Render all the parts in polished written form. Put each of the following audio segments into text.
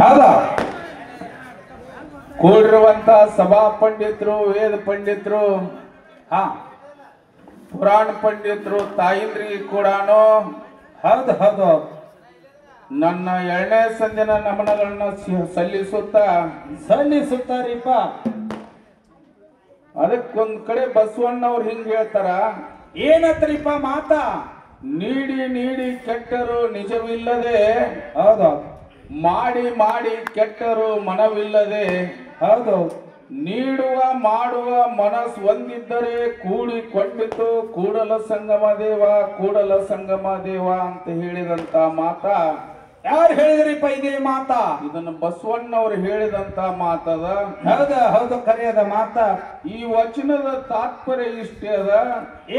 ಹೌದಾ ಕೂಡಿರುವಂತ ಸಭಾ ಪಂಡಿತರು, ವೇದ ಪಂಡಿತರು, ಪುರಾಣ ಪಂಡಿತರು ತಾಯಿಂದ್ರಿಗೆ ಕೂಡ ಹೌದು ಹೌದು ನನ್ನ 2ನೇ ಸಂದಿನ ನಮನಗಳನ್ನ ಸಲ್ಲಿಸುತ್ತಾರಿಪ್ಪ. ಅದಕ್ಕೊಂದ್ ಕಡೆ ಬಸವಣ್ಣವ್ರು ಹಿಂಗ್ ಹೇಳ್ತಾರ, ಏನತ್ರಿಪ್ಪ ಮಾತ, ನೀಡಿ ನೀಡಿ ಕೆಟ್ಟರು ನಿಜವಿಲ್ಲದೆ, ಹೌದು ಮಾಡಿ ಮಾಡಿ ಕೆಟ್ಟರು ಮನವಿಲ್ಲದೆ, ಹೌದು ನೀಡುವ ಮಾಡುವ ಮನಸ್ಸು ಒಂದಿದ್ದರೆ ಕೂಡಿಕೊಂಡಿತು ಕೂಡಲ ಸಂಗಮ ದೇವ, ಕೂಡಲ ಸಂಗಮ ದೇವ ಅಂತ ಹೇಳಿದಂತ ಮಾತ ಯಾರು ಹೇಳಿದ್ರಿಪ್ಪ ಇದೇ ಮಾತ? ಇದನ್ನ ಬಸವಣ್ಣವ್ರು ಹೇಳಿದಂತ ಮಾತದ. ಹೌದ ಹೌದು ಕರೆಯದ ಮಾತ. ಈ ವಚನದ ತಾತ್ಪರ್ಯ ಇಷ್ಟೇ ಅದ.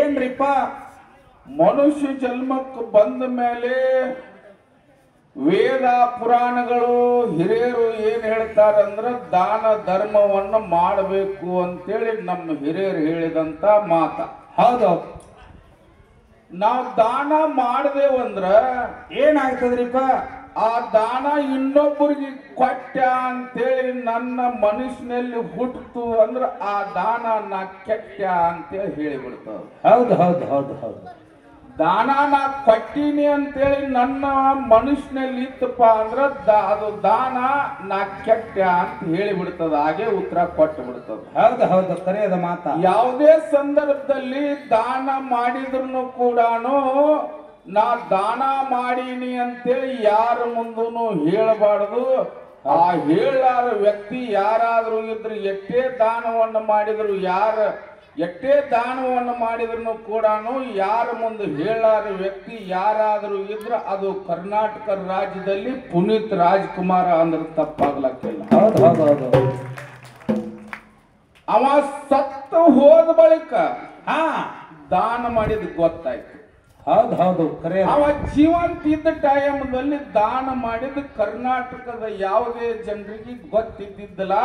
ಏನ್ರಿಪ್ಪ? ಮನುಷ್ಯ ಜನ್ಮಕ್ಕೆ ಬಂದ ಮೇಲೆ ವೇದ ಪುರಾಣಗಳು ಹಿರಿಯರು ಏನ್ ಹೇಳ್ತಾರಂದ್ರ ದಾನ ಧರ್ಮವನ್ನು ಮಾಡಬೇಕು ಅಂತೇಳಿ ನಮ್ಮ ಹಿರಿಯರು ಹೇಳಿದಂತ ಮಾತ. ಹೌದೌದು. ನಾವು ದಾನ ಮಾಡದೇವಂದ್ರ ಏನಾಗ್ತದ್ರಿಪ್ಪ? ಆ ದಾನ ಇನ್ನೊಬ್ಬರಿಗೆ ಕೊಟ್ಟ ಅಂತೇಳಿ ನನ್ನ ಮನಸ್ಸಿನಲ್ಲಿ ಹುಟ್ಟಿತು ಅಂದ್ರ ಆ ದಾನ ನಾ ಕೆಟ್ಟ ಅಂತೇಳಿ ಹೇಳಿಬಿಡ್ತದ. ಹೌದು ಹೌದು ಹೌದು ಹೌದು. ದಾನ ನಾ ಕೊಟ್ಟಿನಿ ಅಂತೇಳಿ ನನ್ನ ಮನುಷ್ಯನಲ್ಲಿ ಇತ್ತಪ್ಪ ಅಂದ್ರ ಅದು ದಾನ ನಾ ಕೆಟ್ಟ ಅಂತ ಹೇಳಿಬಿಡ್ತದ. ಹಾಗೆ ಉತ್ತರ ಕೊಟ್ಟು ಬಿಡ್ತದ. ಹೌದು ಹೌದು ಕರೆಯದ ಮಾತ. ಯಾವುದೇ ಸಂದರ್ಭದಲ್ಲಿ ದಾನ ಮಾಡಿದ್ರು ಕೂಡ ನಾ ದಾನ ಮಾಡೀನಿ ಅಂತೇಳಿ ಯಾರ ಮುಂದೂ ಹೇಳಬಾರ್ದು. ಆ ಹೇಳಾರ ವ್ಯಕ್ತಿ ಯಾರಾದ್ರೂ ಇದ್ರು, ಎಷ್ಟೇ ದಾನವನ್ನು ಮಾಡಿದ್ರು, ಎಷ್ಟೇ ದಾನವನ್ನು ಮಾಡಿದ್ರು ಕೂಡ ಯಾರ ಮುಂದೆ ಹೇಳಾರ ವ್ಯಕ್ತಿ ಯಾರಾದರೂ ಇದ್ರ ಅದು ಕರ್ನಾಟಕ ರಾಜ್ಯದಲ್ಲಿ ಪುನೀತ್ ರಾಜ್ಕುಮಾರ್ ಅಂದ್ರೆ ತಪ್ಪಾಗ್ಲಕ್ಕಿಲ್ಲ. ಹೌದು ಹೌದು ಹೌದು. ಅವ ಸತ್ತು ಹೋದ ಬಳಿಕ ದಾನ ಮಾಡಿದ್ ಗೊತ್ತಾಯ್ತು. ಹೌದು ಹೌದು ಕರೆ. ಅವ ಜೀವಂತ ಇದ್ದ ಟೈಮಲ್ಲಿ ದಾನ ಮಾಡಿದ ಕರ್ನಾಟಕದ ಯಾವುದೇ ಜನರಿಗೆ ಗೊತ್ತಿದ್ದಿದ್ದಲ್ಲ.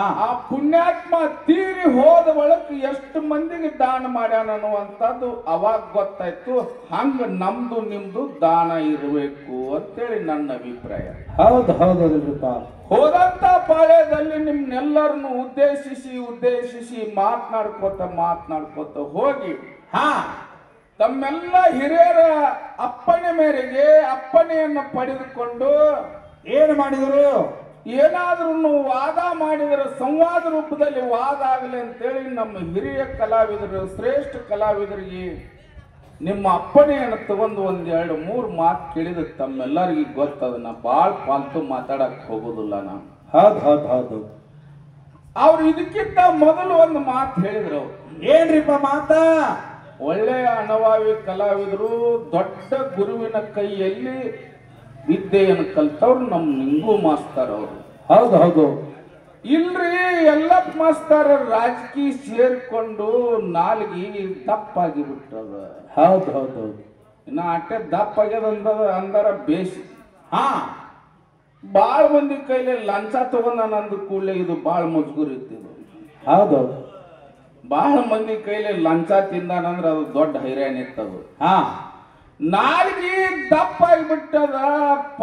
ಆ ಪುಣ್ಯಾತ್ಮ ತೀರಿ ಹೋದ ಬಳಿಕ ಎಷ್ಟು ಮಂದಿಗೆ ದಾನ ಮಾಡ್ಯಾನ ಅನ್ನುವಂಥದ್ದು ಅವಾಗ ಗೊತ್ತಾಯ್ತು. ಹಂಗ ನಮ್ದು ನಿಮ್ದು ದಾನ ಇರಬೇಕು ಅಂತೇಳಿ ನನ್ನ ಅಭಿಪ್ರಾಯ. ಹೌದು ಹೌದಲ್ರಿಪ್ಪ. ಹೋದಂತ ಪಾಳ್ಯದಲ್ಲಿ ನಿಮ್ನೆಲ್ಲರನ್ನು ಉದ್ದೇಶಿಸಿ ಮಾತನಾಡ್ಕೋತ ಹೋಗಿ ತಮ್ಮೆಲ್ಲ ಹಿರಿಯರ ಅಪ್ಪಣೆ ಮೇರೆಗೆ ಅಪ್ಪಣೆಯನ್ನು ಪಡೆದುಕೊಂಡು ಏನು ಮಾಡಿದರು? ಏನಾದ್ರೂ ವಾದ ಮಾಡಿದರೆ ಸಂವಾದ ರೂಪದಲ್ಲಿ ವಾದ ಆಗಲಿ ಅಂತೇಳಿ ನಮ್ಮ ಹಿರಿಯ ಕಲಾವಿದರು, ಶ್ರೇಷ್ಠ ಕಲಾವಿದರಿಗೆ ನಿಮ್ಮ ಅಪ್ಪಣೆಯನ್ನು ತಗೊಂಡು 1-2-3 ಮಾತು ಕೇಳಿದ ತಮ್ಮೆಲ್ಲರಿಗೆ ಗೊತ್ತದ. ನಾ ಭಾಳ ಪಾಲ್ತು ಮಾತಾಡಕ್ ಹೋಗೋದಿಲ್ಲ ನಾನು. ಹೌದು ಹೌದು ಹೌದು. ಅವ್ರು ಇದಕ್ಕಿಂತ ಮೊದಲು ಒಂದು ಮಾತು ಹೇಳಿದ್ರು. ಏನ್ರಿಪ್ಪ ಮಾತ? ಒಳ್ಳೆಯ ಅನುಭವಿ ಕಲಾವಿದರು, ದೊಡ್ಡ ಗುರುವಿನ ಕೈಯಲ್ಲಿ ವಿದ್ಯೆಯನ್ನು ಕಲ್ತವ್ರು ನಮ್ಮ ನಿಂಗು ಮಾಸ್ತರ್ ಅವರು. ಹೌದು ಹೌದು. ಇಲ್ರಿ ಎಲ್ಲಪ್ಪ ಮಾಸ್ತರ್ ರಾಜಕೀಯ ಸೇರ್ಕೊಂಡು ನಾಲ್ಗಿ ದಪ್ಪಾಗಿ ಬಿಟ್ಟದ. ಹೌದು ಹೌದು ಹೌದು. ಇನ್ನ ಅಟ್ಟೆ ದಪ್ಪ ಆಗ್ಯದ ಅಂದಾರ ಬೇಸಿ. ಬಾಳ ಮಂದಿ ಕೈಲಿ ಲಂಚ ತಗೊಂಡ ನಂದು ಕೂಡಲೇ ಇದು ಬಾಳ ಮುಜುಗುರಿ ಇರ್ತಿದ್ರು. ಹೌದೌದು. ಬಹಳ ಮಂದಿ ಕೈಲಿ ಲಂಚ ತಿಂದಾನಂದ್ರ ಅದು ದೊಡ್ಡ ಹೈರಾಣ ಇತ್ತದು. ನಾಲ್ಗಿ ದಪ್ಪ ಆಗಿಬಿಟ್ಟದ.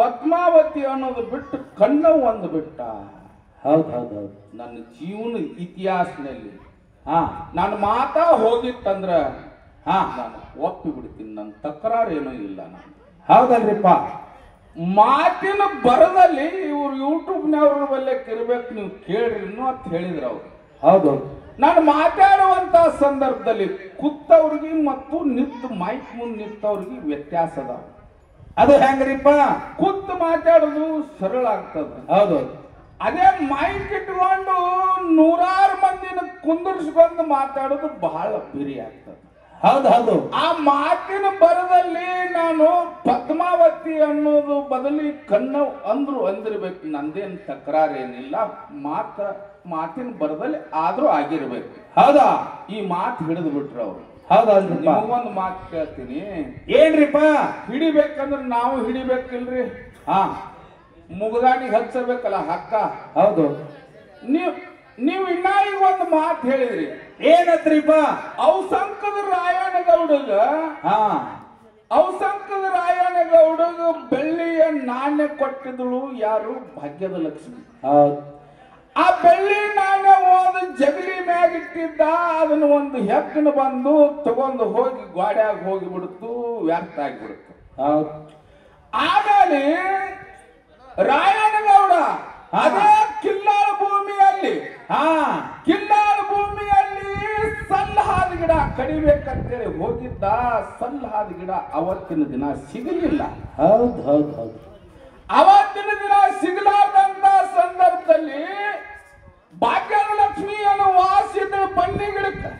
ಪದ್ಮಾವತಿ ಅನ್ನೋದು ಬಿಟ್ಟು ಕಣ್ಣ ಒಂದು ಬಿಟ್ಟ. ಹೌದು ಹೌದು ಹೌದು. ನನ್ನ ಜೀವನ ಇತಿಹಾಸದಲ್ಲಿ ನನ್ನ ಮಾತಾ ಹೋಗಿತ್ತಂದ್ರ ನಾನು ಒಪ್ಪಿ ಬಿಡ್ತೀನಿ. ನನ್ನ ತಕರಾರು ಏನೂ ಇಲ್ಲ ನಾನು. ಹೌದಲ್ರಿಪ್ಪ. ಮಾತಿನ ಬರದಲ್ಲಿ ಇವ್ರು ಯೂಟ್ಯೂಬ್ನವ್ರ ಬಲ್ಲೆ ಇರ್ಬೇಕು, ನೀವು ಕೇಳ್ರಿ ಅಂತ ಹೇಳಿದ್ರು ಅವ್ರು. ಹೌದು. ನಾನು ಮಾತಾಡುವಂತ ಸಂದರ್ಭದಲ್ಲಿ ಕೂತವ್ರಿಗೆ ಮತ್ತು ಮೈಕ್ ಮುಂದೆ ನಿಂತವ್ರಿಗೆ ವ್ಯತ್ಯಾಸ ಅದ. ಅದು ಹೆಂಗ್ರಿಪ್ಪ? ಕೂತು ಮಾತಾಡೋದು ಸರಳ ಆಗ್ತದ. ಹೌದು. ಅದೇ ಮೈಕ್ ಇಟ್ಕೊಂಡು 100 ಮಂದಿನ ಕುಂದರ್ಸ್ಕೊಂಡು ಮಾತಾಡೋದು ಬಹಳ ಬಿರಿ ಆಗ್ತದೆ. ಹೌದು ಹೌದು. ಆ ಮಾತಿನ ಬರದಲ್ಲಿ ನಾನು ಪದ್ಮಾವತಿ ಅನ್ನೋದು ಬದಲಿ ಕಣ್ಣ ಅಂದಿರ್ಬೇಕು. ನಂದೇನು ತಕರಾರೇನಿಲ್ಲ. ಮಾತಿನ ಬರದಲ್ಲಿ ಆದ್ರೂ ಆಗಿರ್ಬೇಕು. ಹೌದಾ? ಈ ಮಾತು ಹಿಡಿದು ಬಿಟ್ರು ಅವ್ರು. ಹೌದಲ್ರಿ. ನಿಮಗೊಂದು ಮಾತು ಕೇಳ್ತೀನಿ. ಏನ್ರಿಪ್ಪ? ಹಿಡಿಬೇಕಂದ್ರೆ ನಾವು ಹಿಡಿಬೇಕಿಲ್ರಿ. ಮುಗದಾನಿಗೆ ಹಚ್ಚಬೇಕಲ್ಲ ಹಕ್ಕ. ಹೌದು. ನೀವು ಇನ್ನ ಈಗ ಒಂದು ಮಾತು ಹೇಳಿದ್ರಿ. ಏನತ್ರಿಪ್ಪ? ಅವು ಸಂಕದ ರಾಯಣ್ಣಗೌಡಗ ಔಸಂಕದ ರಾಯನಗೌಡಗ ಬೆಳ್ಳಿಯ ನಾಣ್ಯ ಕೊಟ್ಟಿದ್ದಳು ಯಾರು? ಭಾಗ್ಯದ ಲಕ್ಷ್ಮಿ. ಆ ಬೆಳ್ಳಿ ನಾಣ್ಯ ಹೋದ ಜಗಲಿ ಮ್ಯಾಗಿಟ್ಟಿದ್ದ, ಅದನ್ನ ಒಂದು ಹೆಕ್ಕನ ಬಂದು ತಗೊಂಡು ಹೋಗಿ ಗಾಡ್ಯಾಗ ಹೋಗಿಬಿಡ್ತು, ವ್ಯರ್ಥ ಆಗಿಬಿಡ್ತು. ಆಮೇಲೆ ರಾಯನಗೌಡ ಅದೇ ಕಿಲ್ಲಾಳ ಭೂಮಿಯಲ್ಲಿ ಸಲ್ಲಹಾದ ಗಿಡ ಕಡಿಬೇಕಂತೇಳಿ ಹೋಗಿದ್ದ. ಸಲ್ಲಹಾದ ಗಿಡ ಅವತ್ತಿನ ದಿನ ಸಿಗಲಿಲ್ಲ. ಹೌದು. ಅವತ್ತಿನ ದಿನ ಸಿಗಲಾರ್ದಂತ ಸಂದರ್ಭದಲ್ಲಿ ಭಾಗ್ಯದ ಲಕ್ಷ್ಮಿಯನ್ನು ವಾಸಿದ ಬನ್ನಿ ಗಿಡಕ್ಕೆ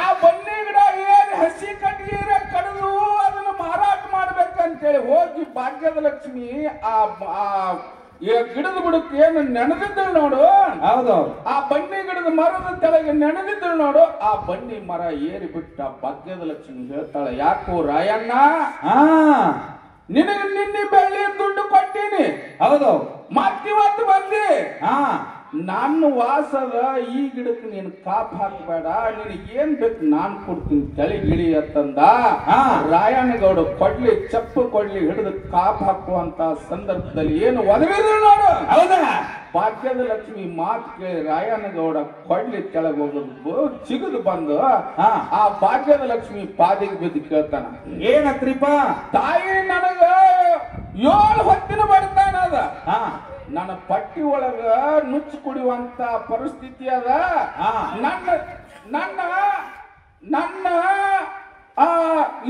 ಆ ಬನ್ನಿ ಗಿಡ ಏನ್ ಹಸಿ ಕಟ್ಟಿಗೆ ಕಡಿದು ಅದನ್ನು ಮಾರಾಟ ಮಾಡ್ಬೇಕಂತೇಳಿ ಹೋಗಿ ಭಾಗ್ಯದ ಲಕ್ಷ್ಮಿ ಆ ಗಿಡದ ಬುಡಕ್ಕೆ ಏನು ನೆನೆದಿದ್ದಳು ನೋಡು. ಹೌದು. ಆ ಬನ್ನಿ ಗಿಡದ ಮರದ ತೆಳಗೆ ನೆನೆದಿದ್ದಳು ನೋಡು. ಆ ಬನ್ನಿ ಮರ ಏರಿ ಬಿಟ್ಟ ಭಾಗ್ಯದ ಲಕ್ಷ್ಮಿ ಹೇಳ್ತಾಳೆ, ಯಾಕೋ ರಾಯಣ್ಣ, ನಿನಗೆ ನಿನ್ನೆ ಬೆಳ್ಳಿ ದುಡ್ಡು ಕೊಟ್ಟೀನಿ. ಹೌದು. ಮತ್ತಿವತ್ತು ಬಂದಿ ನನ್ನ ವಾಸದ ಈ ಗಿಡಕ್ಕೆ ನೀನು ಕಾಪ್ ಹಾಕಬೇಡ, ನಿನಗೆ ಏನ್ ಬೇಕು ನಾನು ಕೊಡ್ತೀನಿ ತಳಿ ಗಿಳಿ ಅಂತಂದ. ರಾಯಣ್ಣಗೌಡ ಕೊಡ್ಲಿ ಚಪ್ಪು ಕೊಡ್ಲಿ ಹಿಡಿದು ಕಾಪ್ ಹಾಕುವಂತ ಸಂದರ್ಭದಲ್ಲಿ ಏನು ಒದಗಿದ್ರು ನೋಡು. ಹೌದಾ? ಭಾಗ್ಯದ ಲಕ್ಷ್ಮಿ ಮಾತು ಕೇಳಿ ರಾಯಣ್ಣಗೌಡ ಕೊಡ್ಲಿ ಕೆಳಗೆ ಹೋಗೋದು ಚಿಗದು ಬಂದು ಆ ಭಾಗ್ಯದ ಲಕ್ಷ್ಮಿ ಪಾದಿಗೆ ಬಿದ್ದು ಕೇಳ್ತಾನ, ಏನತ್ರಿಪ ತಾಯಿ, ನನಗ 7 ಹೊತ್ತಿನ ಬಡ್ತಾನದ, ನನ್ನ ಪಟ್ಟಿ ಒಳಗ ನುಚ್ಚು ಕುಡಿಯುವಂತ ಪರಿಸ್ಥಿತಿ ಅದ, ನನ್ನ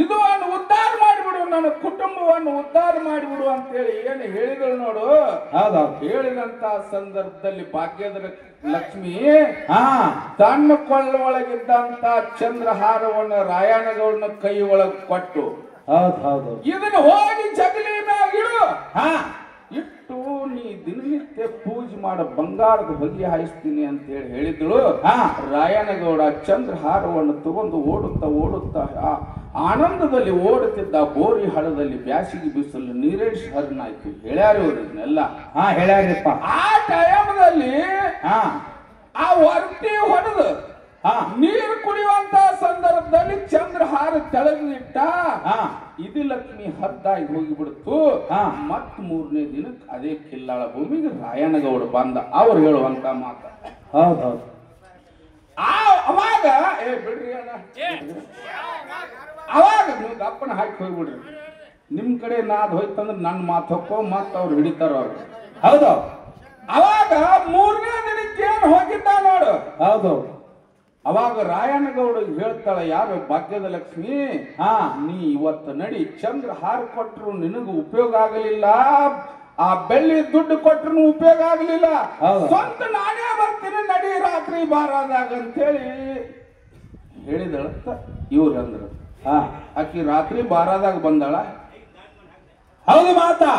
ಇದನ್ನು ಉದ್ಧಾರ ಮಾಡಿಬಿಡು, ನನ್ನ ಕುಟುಂಬವನ್ನು ಉದ್ಧಾರ ಮಾಡಿಬಿಡು ಅಂತೇಳಿ ಏನು ಹೇಳಿದಳು ನೋಡು. ಹೇಳಿದಂತ ಸಂದರ್ಭದಲ್ಲಿ ಭಾಗ್ಯದ ಲಕ್ಷ್ಮಿ ತನ್ನ ಕೊಳ್ಳೊಳಗಿದ್ದಂತ ಚಂದ್ರಹಾರವನ್ನು ರಾಯಣ್ಣಗೌಡನ ಕೈ ಒಳಗೆ ಕೊಟ್ಟು, ಇದನ್ನ ಹೋಗಿ ಜಗಲಿ ಮ್ಯಾಗಿಡು, ಇಟ್ಟು ನೀ ದಿನನಿತ್ಯ ಪೂಜೆ ಮಾಡ ಬಂಗಾರದ ಬಗೆ ಹಾಯಿಸ್ತೀನಿ ಅಂತ ಹೇಳಿದಳು. ರಾಯಣ್ಣಗೌಡ ಚಂದ್ರಹಾರವನ್ನು ತಗೊಂಡು ಓಡುತ್ತಾ ಆನಂದದಲ್ಲಿ ಓಡುತ್ತಿದ್ದ ಬೋರಿ ಹಳದಲ್ಲಿ ಬ್ಯಾಸಿಗೆ ಬಿಸಿಲು ನೀರೇಶ್ ಹರಿನಾಯ್ತು. ಹೇಳ್ಯಾರು ಇದನ್ನೆಲ್ಲ ಹೇಳ್ಯಾರಪ್ಪ. ಆ ಟೈಮಲ್ಲಿ ಆ ಹೊರಟಿ ಹೊಡೆದು ನೀರು ಕುಡಿಯುವಂತ ಸಂದರ್ಭದಲ್ಲಿ ಚಂದ್ರಹಾರ ತೆಳಗಿಟ್ಟ. ಇದು ಲಕ್ಷ್ಮಿ ಹದ್ದಾಗಿ ಹೋಗಿಬಿಡ್ತು. ಮತ್ 3ನೇ ದಿನಕ್ಕೆ ಅದೇ ಕಿಲ್ಲಾಳ ಭೂಮಿಗೆ ರಾಯಣ್ಣಗೌಡ ಬಂದ. ಅವ್ರು ಹೇಳುವಂತ ಮಾತ. ಹೌದೌದು. ಅವಾಗ ಬಿಡ್ರಿ ಅಣ್ಣ, ಅವಾಗ ನೀವು ಗಪ್ಪನ ಹಾಕಿ ಹೋಗ್ಬಿಡ್ರಿ. ನಿಮ್ ಕಡೆ ನಾದ್ ಹೋಯ್ತಂದ್ರೆ ನನ್ನ ಮಾತು ಹೊಕ್ಕೋ ಮತ್ ಅವ್ರು ಹಿಡಿತಾರ ಅವ್ರು. ಹೌದು. ಅವಾಗ 3ನೇ ದಿನಕ್ಕೆ ಏನ್ ಹೋಗಿದ್ದ ನೋಡು. ಹೌದು. ಅವಾಗ ರಾಯಣ್ಣಗೌಡ ಹೇಳ್ತಾಳೆ, ಯಾರು? ಭಾಗ್ಯದ ಲಕ್ಷ್ಮಿ, ನೀ ಇವತ್ತು ನಡಿ, ಚಂದ್ರಹಾರ ಕೊಟ್ಟರು ನಿನಗೂ ಉಪಯೋಗ ಆಗಲಿಲ್ಲ, ಆ ಬೆಳ್ಳಿ ದುಡ್ಡು ಕೊಟ್ಟರು ಉಪಯೋಗ ಆಗಲಿಲ್ಲ, ಸ್ವಂತ ನಾನೇ ಬರ್ತೀನಿ ನಡಿ ರಾತ್ರಿ ಬಾರಾದಾಗ ಅಂತೇಳಿ ಹೇಳಿದಳ. ಇವ್ರಂದ್ರ ಆಕಿ ರಾತ್ರಿ ಬಾರಾದಾಗ ಬಂದಾಳ. ಹೌದು ಮಾತಾ.